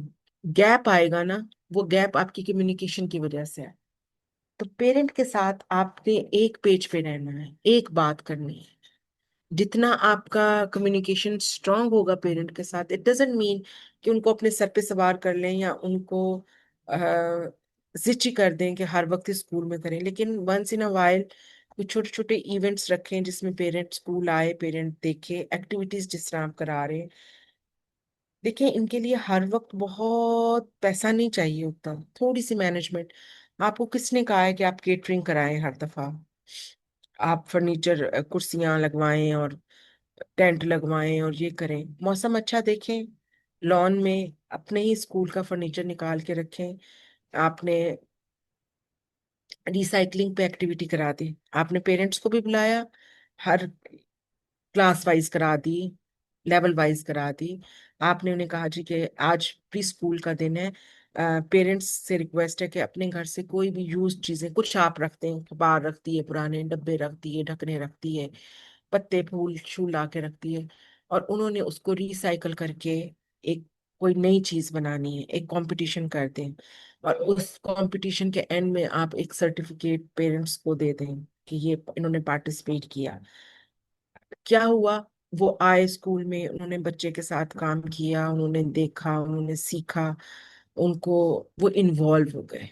गैप आएगा ना, वो गैप आपकी कम्युनिकेशन की वजह से है। तो पेरेंट के साथ आपने एक पेज पे रहना है, एक बात करनी है। जितना आपका कम्युनिकेशन स्ट्रांग होगा पेरेंट के साथ, इट डजेंट मीन कि उनको अपने सर पे सवार कर लें या उनको जिची कर दें कि हर वक्त स्कूल में करें, लेकिन वंस इन अ वाइल कुछ छोटे छोटे इवेंट्स रखें जिसमें पेरेंट स्कूल आए, पेरेंट देखे एक्टिविटीज जिस तरह आप करा रहे हैं। देखिए इनके लिए हर वक्त बहुत पैसा नहीं चाहिए होता, थोड़ी सी मैनेजमेंट। आपको किसने कहा है कि आप केटरिंग कराएं हर दफा, आप फर्नीचर कुर्सियां लगवाएं और टेंट लगवाएं और ये करें। मौसम अच्छा देखें, लॉन में अपने ही स्कूल का फर्नीचर निकाल के रखें। आपने रिसाइकलिंग पे एक्टिविटी करा दी, आपने पेरेंट्स को भी बुलाया, हर क्लास वाइज करा दी, लेवल वाइज करा दी। आपने उन्हें कहा जी कि आज प्री स्कूल का दिन है, पेरेंट्स से रिक्वेस्ट है कि अपने घर से कोई भी यूज चीजें, कुछ आप रखते हैं, अखबार रखती है, पुराने डब्बे रखती है, ढकने रखती है, पत्ते फूल शूल ला के रखती है, और उन्होंने उसको रिसाइकल करके एक कोई नई चीज बनानी है, एक कंपटीशन कर दें। और उस कंपटीशन के एंड में आप एक सर्टिफिकेट पेरेंट्स को दे दें कि ये इन्होंने पार्टिसिपेट किया। क्या हुआ, वो आए स्कूल में, उन्होंने बच्चे के साथ काम किया, उन्होंने देखा, उन्होंने सीखा, उनको, वो इन्वॉल्व हो गए।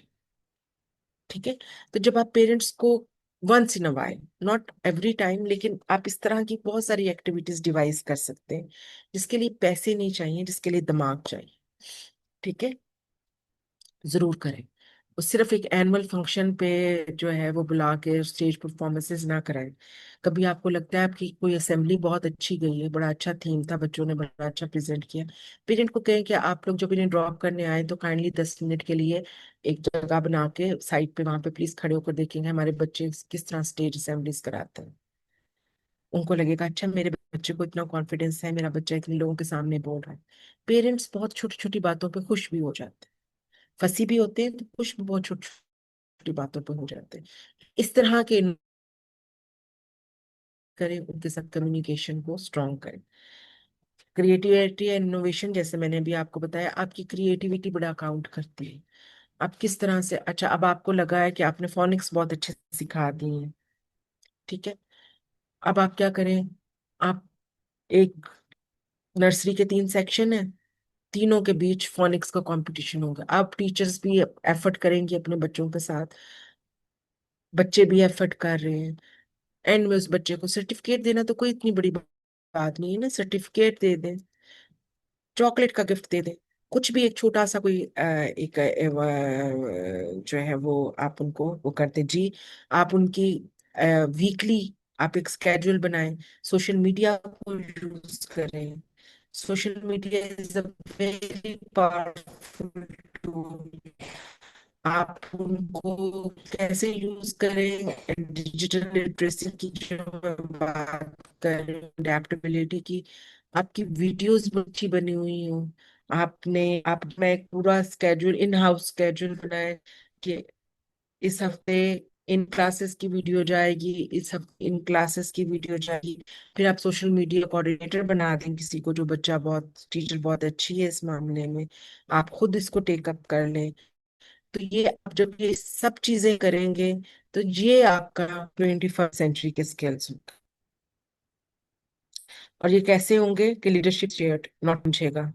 ठीक है। तो जब आप पेरेंट्स को once in a while, not every time, लेकिन आप इस तरह की बहुत सारी एक्टिविटीज डिवाइस कर सकते हैं जिसके लिए पैसे नहीं चाहिए, जिसके लिए दिमाग चाहिए। ठीक है, जरूर करें। वो सिर्फ एक एनुअल फंक्शन पे जो है वो बुला के स्टेज परफॉर्मेंसेस ना कराएं। कभी आपको लगता है आपकी कोई असेंबली बहुत अच्छी गई है, बड़ा अच्छा थीम था, बच्चों ने बड़ा अच्छा प्रेजेंट किया, पेरेंट को कहें कि आप लोग जब इन्हें ड्रॉप करने आए तो काइंडली 10 मिनट के लिए एक जगह बना के साइड पे वहां पे प्लीज खड़े होकर देखेंगे हमारे बच्चे किस तरह स्टेज असेंबलीज कराते हैं। उनको लगेगा अच्छा मेरे बच्चे को इतना कॉन्फिडेंस है, मेरा बच्चा इतने लोगों के सामने बोल रहा है। पेरेंट्स बहुत छोटी छोटी बातों पे खुश भी हो जाते हैं, फंसी भी होते हैं तो खुश भी बहुत छोटी छोटी बातों पे हो जाते हैं। इस तरह के करें, उनके साथ कम्युनिकेशन को स्ट्रांग करें। क्रिएटिविटी एंड इनोवेशन, जैसे मैंने भी आपको बताया, आपकी क्रिएटिविटी बड़ा काउंट करती है। आप किस तरह से, अच्छा अब आपको लगा है कि आपने फोनिक्स बहुत अच्छे से सिखा दी है, ठीक है, अब आप क्या करें, आप एक नर्सरी के 3 सेक्शन है, तीनों के बीच फोनिक्स का कंपटीशन होगा। अब टीचर्स भी एफर्ट करेंगे अपने बच्चों के साथ, बच्चे भी एफर्ट कर रहे हैं। एंड में उस बच्चे को सर्टिफिकेट देना तो कोई इतनी बड़ी बात नहीं है ना, सर्टिफिकेट दे दें, चॉकलेट का गिफ्ट दे दें, कुछ भी एक छोटा सा कोई एक जो है वो आप उनको वो करते जी। आप उनकी वीकली आप एक स्केड्यूल बनाएं, सोशल मीडिया को यूज करें। Social media is a very powerful tool. आप उनको कैसे यूज करें, डिजिटल लिटरेसी की जो मैं बात कर रही हूँ, अडेप्टेबिलिटी की, आपकी वीडियोस भी अच्छी बनी हुई हो। मैं एक पूरा स्केड्यूल, इन हाउस स्केड्यूल बनाए कि इस हफ्ते इन क्लासेस की वीडियो जाएगी, इस हफ्ते इन क्लासेस की वीडियो जाएगी। फिर आप सोशल मीडिया कोऑर्डिनेटर बना दें किसी को, जो बच्चा बहुत, टीचर बहुत अच्छी है इस मामले में, आप खुद इसको टेकअप कर लें। तो ये आप जब ये सब चीजें करेंगे, तो ये आपका 21st सेंचुरी के स्किल्स होगा। और ये कैसे होंगे कि लीडरशिप शेयर नॉट पूछेगा।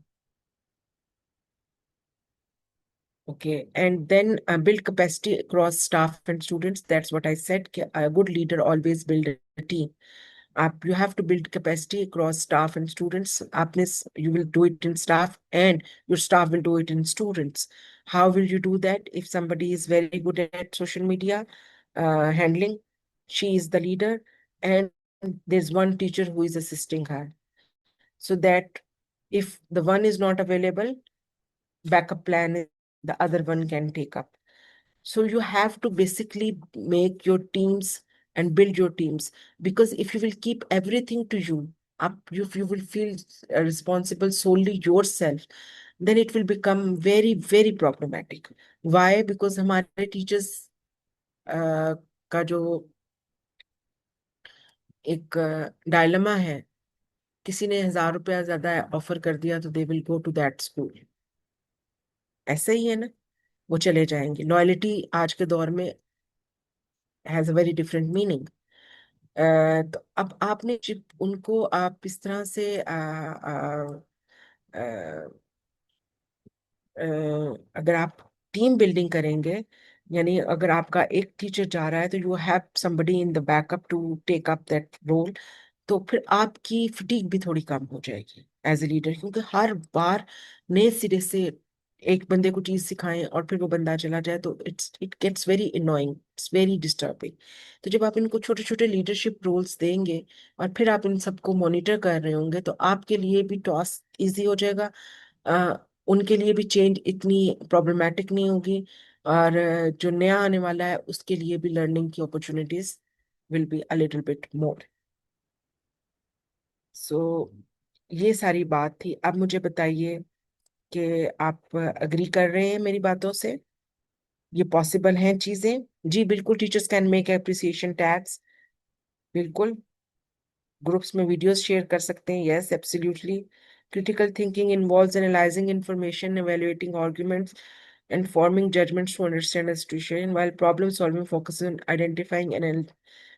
Okay, and then build capacity across staff and students. That's what I said. A good leader always build a team. You have to build capacity across staff and students. You will do it in staff, and your staff will do it in students. How will you do that? If somebody is very good at social media handling, she is the leader, and there's one teacher who is assisting her. So that if the one is not available, backup plan the other one can take up. So you have to basically make your teams and build your teams, because if you will keep everything to you, you will feel responsible solely yourself, then it will become very very problematic. Why? Because हमारे teachers का जो एक डायलमा है, किसी ने 1,000 रुपया ज्यादा ऑफर कर दिया तो they will go to that school. ऐसा ही है ना, वो चले जाएंगे। लॉयल्टी आज के दौर में has a very different meaning. तो अब आपने जब उनको आप इस तरह से अ, अ, अगर आप टीम बिल्डिंग करेंगे, यानी अगर आपका एक टीचर जा रहा है तो you have somebody in the backup to take up that role, तो फिर आपकी फटीग भी थोड़ी कम हो जाएगी एज ए लीडर। क्योंकि हर बार नए सिरे से एक बंदे को चीज सिखाएं और फिर वो बंदा चला जाए, तो it gets very annoying, it's very disturbing. तो जब आप इनको छोटे छोटे लीडरशिप रोल्स देंगे और फिर आप इन सबको मॉनिटर कर रहे होंगे, तो आपके लिए भी टास्क इजी हो जाएगा। अ, उनके लिए भी चेंज इतनी प्रॉब्लमेटिक नहीं होगी, और जो नया आने वाला है उसके लिए भी लर्निंग की opportunities will be a little bit more. So ये सारी बात थी। अब मुझे बताइए कि आप अग्री कर रहे हैं मेरी बातों से, ये पॉसिबल हैं चीजें? जी बिल्कुल, teachers can make appreciation tags, बिल्कुल ग्रुप्स में वीडियोस शेयर कर सकते हैं, yes absolutely. Critical thinking involves analysing information, evaluating arguments, and forming judgments to understand a situation, while problem solving focuses on identifying and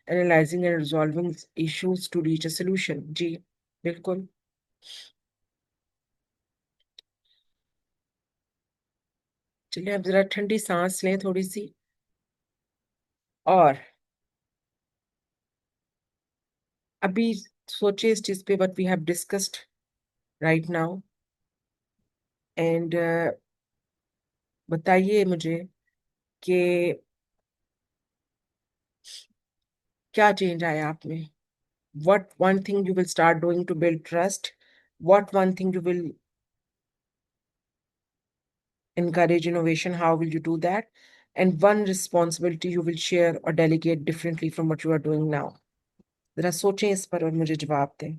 analyzing and resolving issues to reach a solution। जी बिल्कुल। चलिए अब जरा ठंडी सांस लें थोड़ी सी, और अभी सोचे इस चीज पे what we have discussed right now. And बताइए मुझे कि क्या चेंज आया आप में। What one thing you will start doing to build trust? What one thing you will encourage innovation? How will you do that? And one responsibility you will share or delegate differently from what you are doing now? जरा सोचें इस पर और मुझे जवाब दें।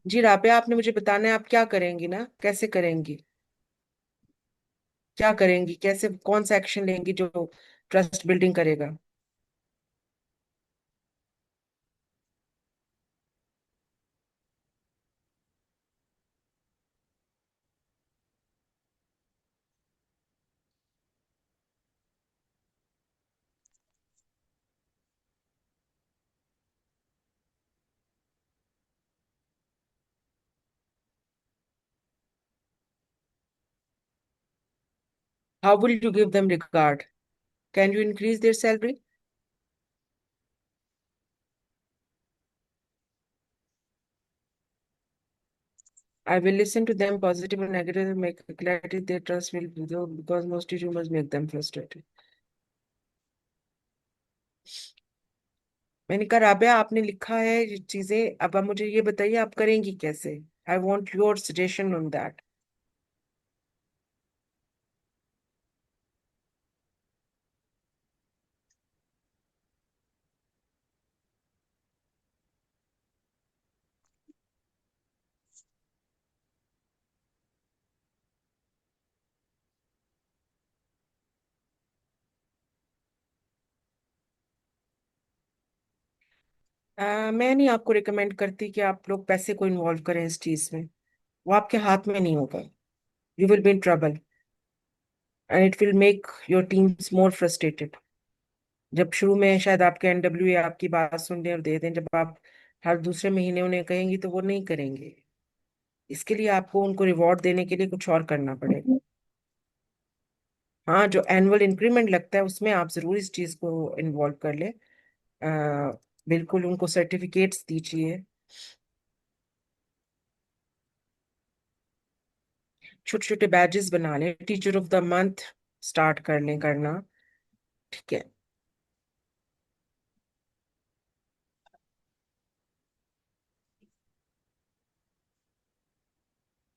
जी राबिया, आपने मुझे बताना है आप क्या करेंगी ना, कैसे करेंगी, क्या करेंगी, कैसे, कौन सा एक्शन लेंगी जो ट्रस्ट बिल्डिंग करेगा। How will you give them regard? Can you increase their salary? I will listen to them, positive and negative, and make clarity their trust will be though, because most humans make them frustrated. मैंने कहा राबिया, आपने लिखा है ये चीजें, अब आप मुझे ये बताइए आप करेंगी कैसे। I want your suggestion on that. मैं नहीं आपको रिकमेंड करती कि आप लोग पैसे को इन्वॉल्व करें इस चीज में। वो आपके हाथ में नहीं होगा। You will be in trouble and it will make your teams more frustrated. जब शुरू में शायद आपके एनडब्ल्यू आपकी बात सुन लें और दे दें, जब आप हर दूसरे महीने उन्हें कहेंगी तो वो नहीं करेंगे। इसके लिए आपको उनको रिवॉर्ड देने के लिए कुछ और करना पड़ेगा। हाँ, जो एनुअल इंक्रीमेंट लगता है उसमें आप जरूर इस चीज को इन्वॉल्व कर ले। बिल्कुल उनको सर्टिफिकेट्स दीजिए। छोटे छोटे बैजेस बना लें, teacher of the month start कर लें करना। ठीक है।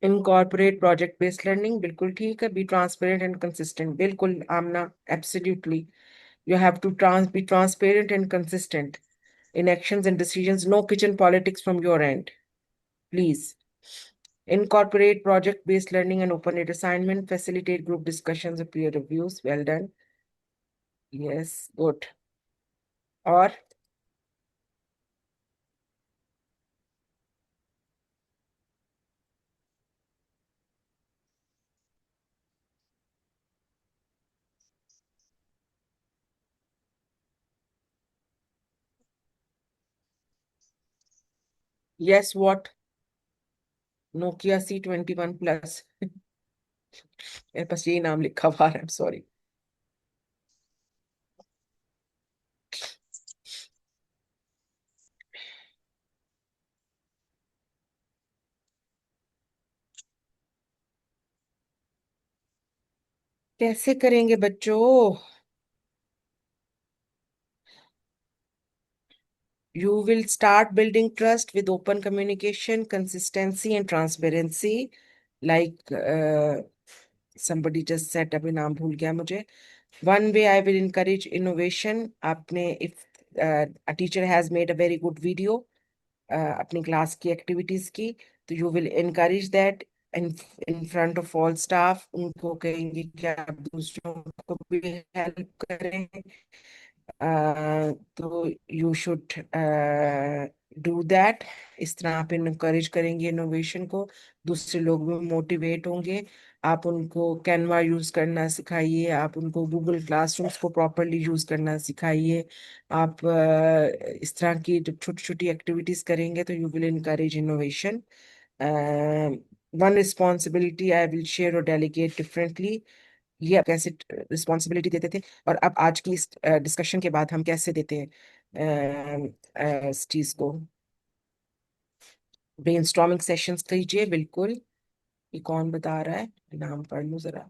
इनकॉर्पोरेट प्रोजेक्ट बेस्ड लर्निंग, बिल्कुल ठीक है। बी ट्रांसपेरेंट एंड कंसिस्टेंट, बिल्कुल Amna, absolutely. You have to be transparent and consistent in actions and decisions. No kitchen politics from your end, please. Incorporate project-based learning and open-ended assignment. Facilitate group discussions and peer reviews. Well done. Yes, good. और yes, what? Nokia C21 Plus। मेरे पास यही नाम लिखा हुआ है, सॉरी। कैसे करेंगे बच्चों? You will start building trust with open communication, consistency, and transparency. Like somebody just said, अभी नाम भूल गया मुझे। One way I will encourage innovation. आपने, if a teacher has made a very good video अपनी क्लास की एक्टिविटीज की, तो you will encourage that in in front of all staff। उनको कहेंगे कि आप दूसरों को भी हेल्प करें। तो यू शुड डू दैट। इस तरह आप इनकरेज करेंगे इनोवेशन को, दूसरे लोग भी मोटिवेट होंगे। आप उनको कैनवा यूज करना सिखाइए, आप उनको गूगल क्लासरूम्स को प्रॉपरली यूज करना सिखाइए। आप इस तरह की जब छोटी छोटी एक्टिविटीज करेंगे तो you will encourage innovation. One responsibility I will share और डेलीगेट डिफरेंटली। ये आप कैसे रिस्पॉन्सिबिलिटी देते थे और अब आज की इस डिस्कशन के बाद हम कैसे देते हैं इस चीज को। ब्रेनस्टॉर्मिंग सेशंस कीजिए, बिल्कुल। ये कौन बता रहा है, नाम पढ़ लो जरा।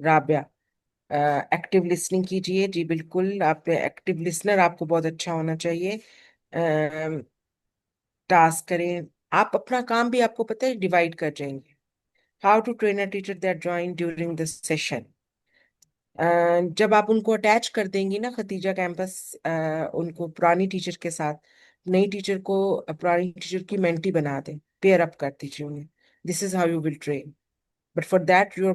राबिया। एक्टिव लिसनिंग कीजिए, जी बिल्कुल। आप एक्टिव लिसनर, आपको बहुत अच्छा होना चाहिए। टास्क करें। आप अपना काम भी, आपको पता है, डिवाइड कर जाएंगे। How to train a teacher that join during this session. जब आप उनको अटैच कर देंगी ना खतीजा कैंपस, उनको पुरानी टीचर के साथ, नई टीचर को पुरानी टीचर की मेंटी बना दें। पेयर अप कर दीजिए उन्हें. This is how you will train. But for that, your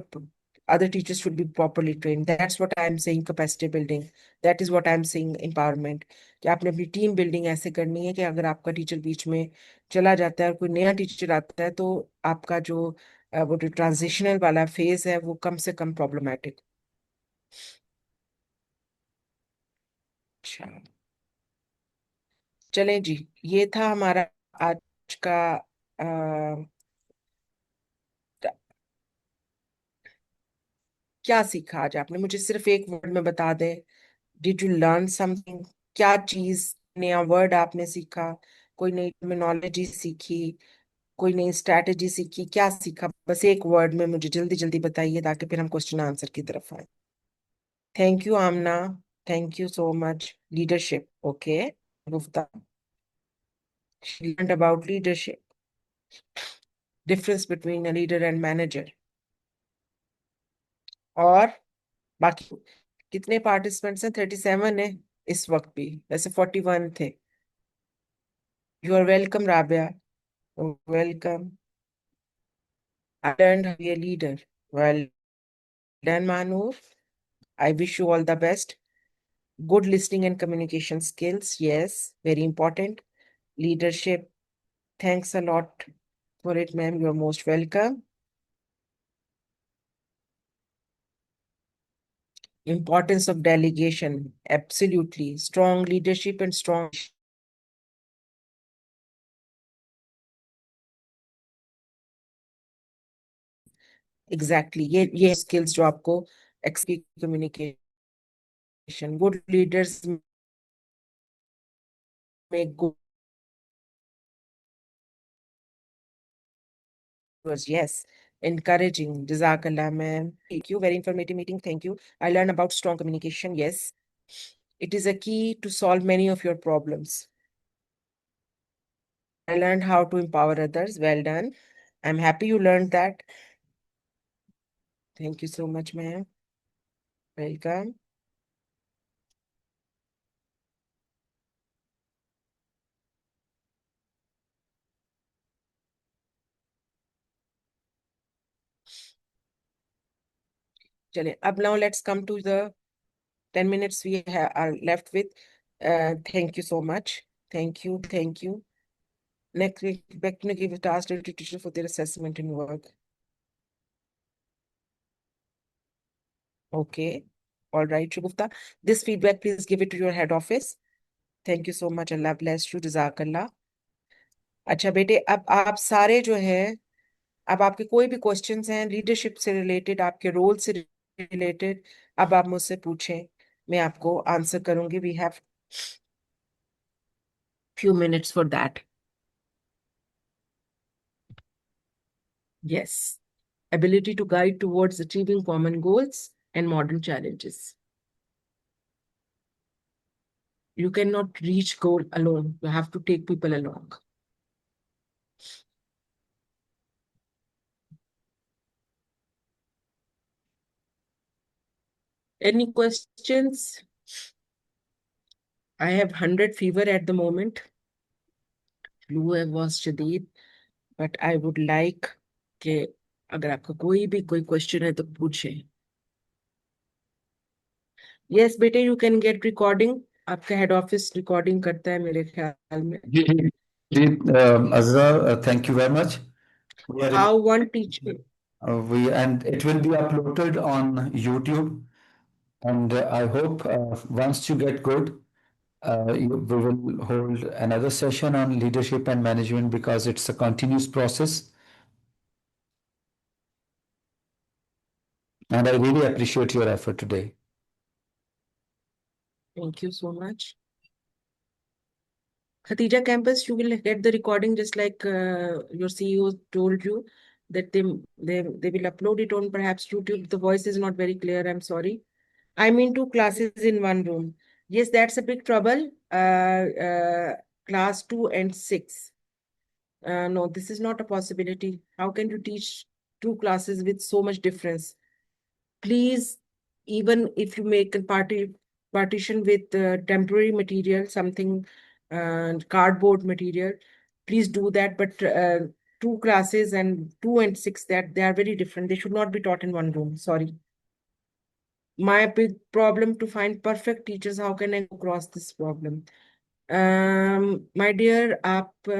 other teachers should be properly trained. That's what I'm saying capacity building. That is what I'm saying empowerment. कि आपने अपनी टीम बिल्डिंग ऐसे करनी है कि अगर आपका टीचर बीच में चला जाता है और कोई नया टीचर आता है तो आपका जो वो जो ट्रांजिशनल वाला फेज है वो कम से कम प्रॉब्लमेटिक. अच्छा, चलें जी. ये था हमारा आज का क्या सीखा आज आपने. मुझे सिर्फ एक वर्ड में बता दें. Did you learn something. क्या चीज, नया वर्ड आपने सीखा, कोई नई टर्मिनोलॉजी सीखी, कोई नई स्ट्रैटेजी सीखी, क्या सीखा. बस एक वर्ड में मुझे जल्दी जल्दी बताइए ताकि फिर हम क्वेश्चन आंसर की तरफ आए. Thank you Amna. Thank you so much. Leadership. Okay. गुफ्ता. She learned about leadership. Difference between a leader and manager. और बाकी कितने पार्टिसिपेंट्स हैं. 37 है इस वक्त भी. वैसे 41 थे. You are welcome Rabia. Welcome. I learned how to be a leader. Well done, Manur. I wish you all the best. Good listening and communication skills. Yes, very important. Leadership. Thanks a lot for it, ma'am. You're most welcome. Importance of delegation. Absolutely. Strong leadership and strong. Exactly. ये skills जो आपको communication. Good leaders make good. Yes, encouraging. Jazakallah, ma'am. Thank you. Very informative meeting. Thank you. I learned about strong communication. Yes, it is a key to solve many of your problems. I learned how to empower others. Well done. I'm happy you learned that. Thank you so much, ma'am. Welcome. Chale, ab now let's come to the 10 minutes we are left with. Thank you so much. Thank you. Thank you. Next week, back to give a task to teacher for their assessment and work. Okay. All right, Shugufta. This feedback, please give it to your head office. Thank you so much. Allah bless you. Jazakallah. अच्छा बेटे, अब आप सारे जो हैं, अब आपके कोई भी क्वेश्चंस हैं लीडरशिप से रिलेटेड, आपके रोल से रिलेटेड, अब आप मुझसे पूछें. मैं आपको आंसर करूंगी. We have few minutes for that. Yes. Ability to guide towards achieving common goals and modern challenges. You cannot reach goal alone. You have to take people along. Any questions? I have 100 fever at the moment. Flu was shadid, but I would like कि अगर आपका कोई भी कोई क्वेश्चन है तो पूछें. यस बेटे, यू कैन गेट रिकॉर्डिंग. आपका हेड ऑफिस रिकॉर्डिंग करता है मेरे ख्याल में. जी, Azra, thank you very much. How one teacher. And it will be uploaded on YouTube. And I hope once you get good, we will hold another session on leadership and management because it's a continuous process. And I really appreciate your effort today. Thank you so much. Khatija Campus, you will get the recording just like your CEO told you that they will upload it on perhaps YouTube. The voice is not very clear. I'm sorry. I mean, 2 classes in one room. Yes, that's a big trouble. Class 2 and 6. No, this is not a possibility. How can you teach 2 classes with so much difference? Please, even if you make a partition with temporary material, something cardboard material, please do that. But two classes, and 2 and 6, that they are very different. They should not be taught in one room. Sorry. My big problem to find perfect teachers. How can I go across this problem? My dear, आप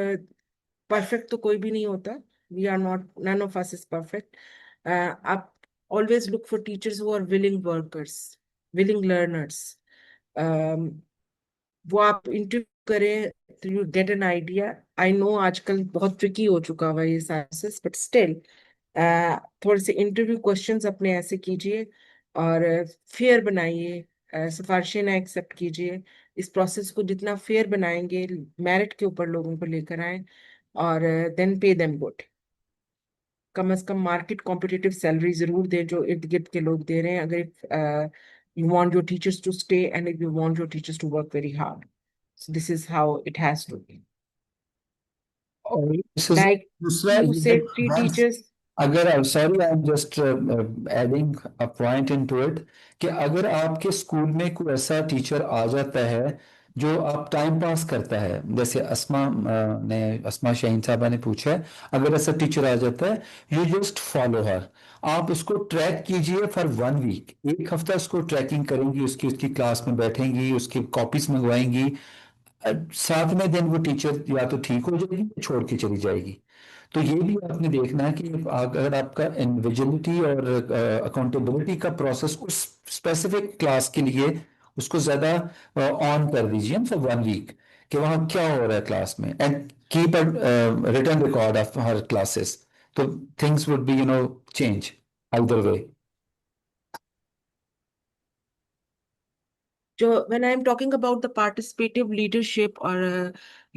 perfect तो कोई भी नहीं होता. We are not, none of us is perfect. आप always look for teachers who are willing workers, willing learners. वो आप इंटरव्यू करें तो you get an idea. I know आजकल बहुत ट्रिकी हो चुका हुआ ये साइंसेस, बट स्टिल थोड़े से इंटरव्यू क्वेश्चंस अपने ऐसे कीजिए और फेयर बनाइए. सिफारिशें ना एक्सेप्ट कीजिए. इस प्रोसेस को जितना फेयर बनाएंगे, मेरिट के ऊपर लोगों को लेकर आए, और देन पे देम गुड. कम से कम मार्केट कॉम्पिटिटिव सैलरी जरूर दे जो इर्द गिर्द के लोग दे रहे हैं, अगर you want your teachers to stay and if you want your teachers to work very hard. So this is how it has to be. और this is Like दूसरा you ये say, three once teachers. अगर sorry I am just adding a point into it कि अगर आपके स्कूल में कोई ऐसा टीचर आ जाता है जो आप टाइम पास करता है, जैसे अस्मा शाहीन साहबा ने पूछा है, अगर ऐसा टीचर आ जाता है, यू जस्ट फॉलो हर. आप उसको ट्रैक कीजिए फॉर 1 वीक, एक हफ्ता उसको ट्रैकिंग करेंगी, उसकी उसकी क्लास में बैठेंगी, उसकी कॉपीज मंगवाएंगी. 7वें दिन वो टीचर या तो ठीक हो जाएगी या छोड़ के चली जाएगी. तो ये भी आपने देखना है कि अगर आपका इन्विजिबिलिटी और अकाउंटेबिलिटी का प्रोसेस उस स्पेसिफिक क्लास के लिए, उसको ज्यादा ऑन कर दीजिए फॉर 1 वीक कि वहाँ क्या हो रहा है क्लास में, and keep a written record of her classes. तो things would be change either way. So when I'm talking about the participative leadership or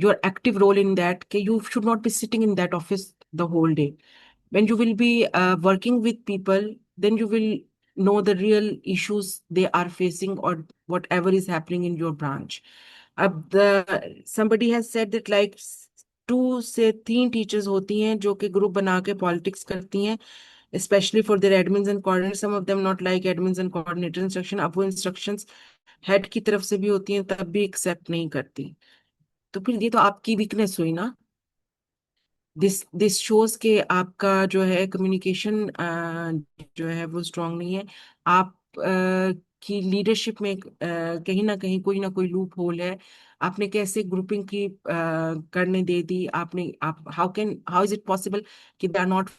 your active role in that, okay, you should not be sitting in that office the whole day. When you will be working with people, then you will know the real issues they are facing or whatever is happening in your branch. The somebody has said that like 2 से 3 टीचर्स होती हैं जो कि ग्रुप बना के पॉलिटिक्स करती हैं, especially for their admins and coordinators. Some of them not like admins and coordinator instruction. अब वो instructions हेड की तरफ से भी होती हैं तब भी एक्सेप्ट नहीं करती. तो फिर ये तो आपकी वीकनेस हुई ना. दिस शोज के आपका जो है कम्युनिकेशन जो है वो स्ट्रांग नहीं है. आप की लीडरशिप में कहीं ना कोई लूप होल है. आपने कैसे ग्रुपिंग की करने दे दी आपने. आप हाउ इज इट पॉसिबल कि they are not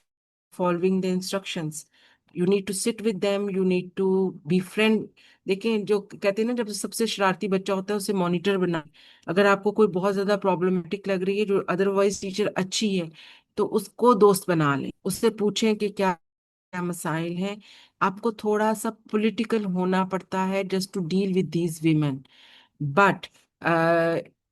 following the instructions. You need to sit with them, you need to be friend. देखें, जो कहते हैं ना, जब सबसे शरारती बच्चा होता है उसे मॉनिटर बना. अगर आपको कोई बहुत ज्यादा प्रॉब्लमेटिक लग रही है जो अदरवाइज टीचर अच्छी है, तो उसको दोस्त बना लें, उससे पूछें कि क्या क्या मसाइल हैं. आपको थोड़ा सा पॉलिटिकल होना पड़ता है just to deal with these women, but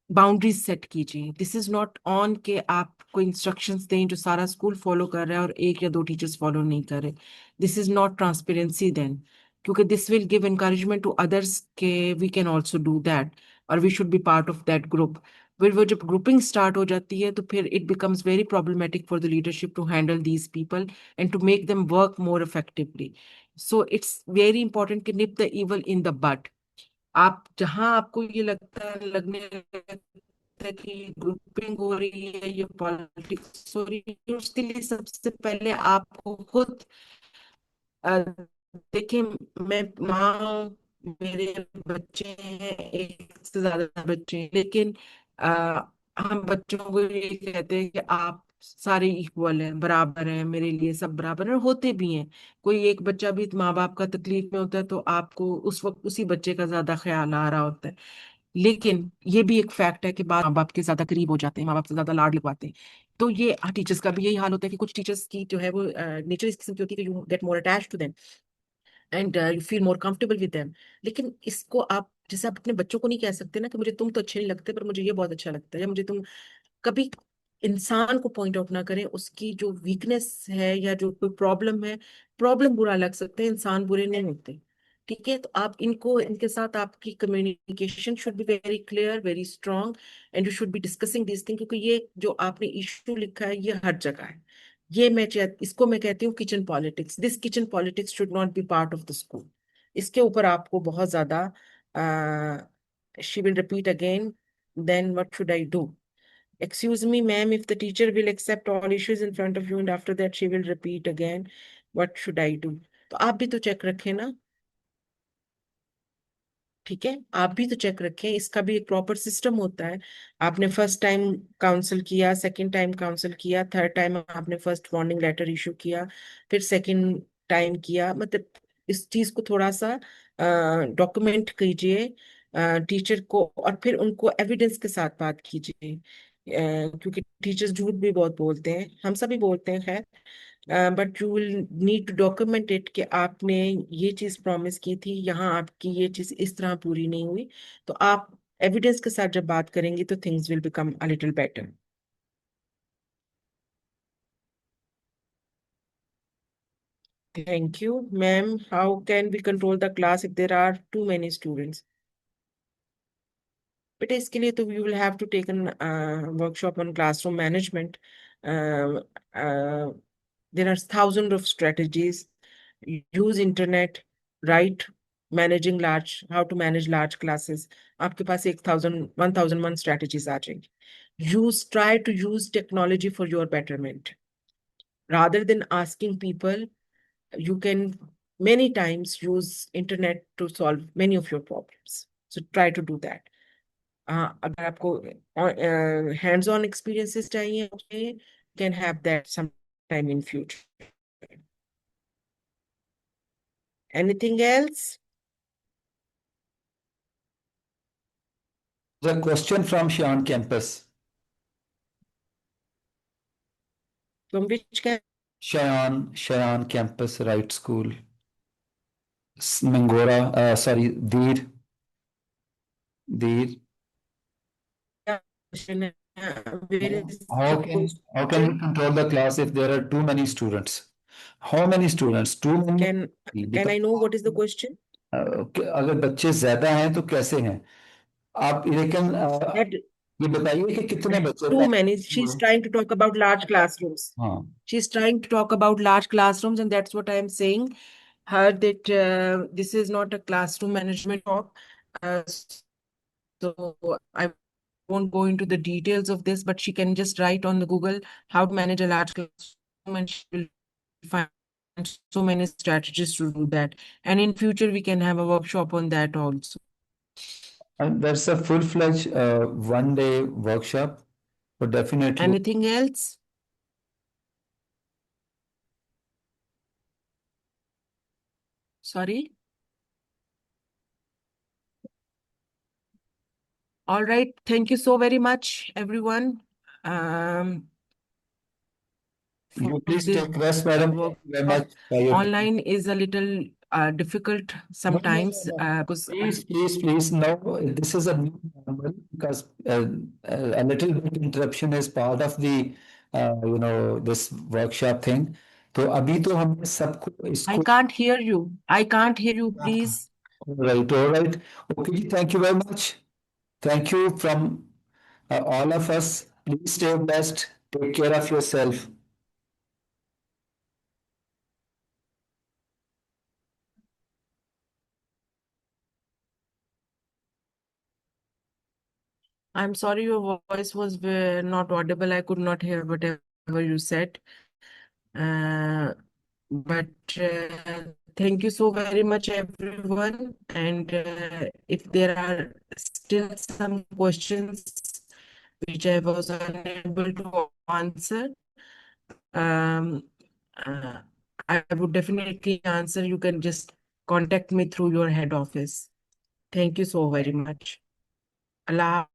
boundaries set कीजिए. दिस इज नॉट ऑन के आप कोई इंस्ट्रक्शंस दें जो सारा स्कूल फॉलो कर रहा है और 1 या 2 टीचर्स फॉलो नहीं कर रहे. This is not transparency then, क्योंकि this will give encouragement to others के we can also do that और we should be part of that group. फिर वो जब ग्रुपिंग स्टार्ट हो जाती है तो फिर it becomes very problematic for the leadership to handle these people and to make them work more effectively. So it's very important कि nip the evil in the bud. आप जहां आपको ये लगने लगता है कि ग्रुपिंग हो रही है, ये पॉलिटिक्स हो रही है, उसके लिए सबसे पहले आपको खुद अ, देखिए, मैं माँ हूँ, मेरे बच्चे हैं, एक से ज्यादा बच्चे हैं, लेकिन हम बच्चों को ये कहते हैं कि आप सारे इक्वल हैं, बराबर हैं, मेरे लिए सब बराबर हैं, होते भी हैं. कोई एक बच्चा भी माँ बाप का तकलीफ में होता है तो आपको उस वक्त उसी बच्चे का ज्यादा ख्याल आ रहा होता है. लेकिन ये भी एक फैक्ट है कि बाद माँ बाप के ज्यादा करीब हो जाते हैं, माँ बाप से ज्यादा लाड लगवाते हैं. तो ये टीचर्स का भी यही हाल होता है कि कुछ टीचर्स की जो है वो नेचर इस किस्म की होती है कि you get more attach to them and you feel more comfortable with them. लेकिन इसको आप, जैसे आप अपने बच्चों को नहीं कह सकते ना कि मुझे तुम तो अच्छे नहीं लगते पर मुझे ये बहुत अच्छा लगता है, या मुझे तुम. कभी इंसान को पॉइंट आउट ना करें, उसकी जो वीकनेस है या जो कोई प्रॉब्लम है. प्रॉब्लम बुरा लग सकते हैं, इंसान बुरे नहीं होते. ठीक है, तो आप इनको, इनके साथ आपकी communication should be very clear, very strong, and you should be discussing this thing, क्योंकि ये जो आपने इशू लिखा है ये हर जगह है. ये इसको मैं कहती हूँ kitchen politics. This kitchen politics should not be part of the school. इसके ऊपर आपको बहुत ज्यादा she will repeat again, then what should I do. Excuse me, ma'am, if the teacher will accept all issues in front of you and after that she will repeat again, what should I do? तो आप भी तो चेक रखें ना, ठीक है, आप भी तो चेक रखें, इसका भी एक प्रॉपर सिस्टम होता है। आपने फर्स्ट टाइम काउंसिल किया, सेकंड टाइम काउंसिल किया, थर्ड टाइम आपने फर्स्ट वार्निंग लेटर इशू किया, फिर सेकंड टाइम किया, मतलब इस चीज को थोड़ा सा डॉक्यूमेंट कीजिए टीचर को, और फिर उनको एविडेंस के साथ बात कीजिए। क्योंकि टीचर्स झूठ भी बहुत बोलते हैं, हम सभी बोलते हैं खैर, but you will need to document it कि आपने ये चीज प्रॉमिस की थी, यहाँ आपकी ये चीज इस तरह पूरी नहीं हुई। तो आप एविडेंस के साथ जब बात करेंगे तो things will become a little better. Thank you ma'am. How can we control the class if there are too many students? बेटा इसके लिए तो we will have to take an workshop on classroom management. there are thousands of strategies. Use internet, right? Managing large, how to manage large classes. आपके पास 1001 strategies आ जाएंगी। Try to use technology for your betterment. Rather than asking people, you can many times use internet to solve many of your problems. So try to do that. अगर आपको hands on experiences चाहिए, you can have that sometime in future. Anything else? The question from Sean Campus. From which can Cheyenne Campus Right School. Mangora, sorry, Deer. where is How the can we question? control the class if there are too many students? How many students? Too many. Can I know what is the question? अगर बच्चे ज्यादा हैं तो कैसे हैं आप, लेकिन That ये बताइए कि कितने बच्चे too many. पहले। She's trying to talk about large classrooms. हाँ, She's trying to talk about large classrooms, and that's what I'm saying her that this is not a classroom management talk. So I won't go into the details of this, but she can just write on the Google how to manage a large classroom, and she will find so many strategies to do that. And in future, we can have a workshop on that also. and that's a full-fledged one-day workshop. So definitely. Anything else? Sorry. All right. Thank you so very much, everyone. You For please this take rest, madam. Thank you very workshop. much for your time. Online is a little difficult No, no, sometimes no, no. because Please, no. This is a new normal because a little bit interruption is part of the, this workshop thing. तो अभी तो हमने सबको I इसको can't hear you. I can't hear you, please. all right. Okay, thank you very much. Thank you from all of us. Please stay blessed. Take care of yourself. I'm sorry, your voice was not audible. I could not hear whatever you said. Uh, but thank you so very much, everyone. And if there are still some questions which I was unable to answer, um, uh, I would definitely answer. You can just contact me through your head office. Thank you so very much. Allah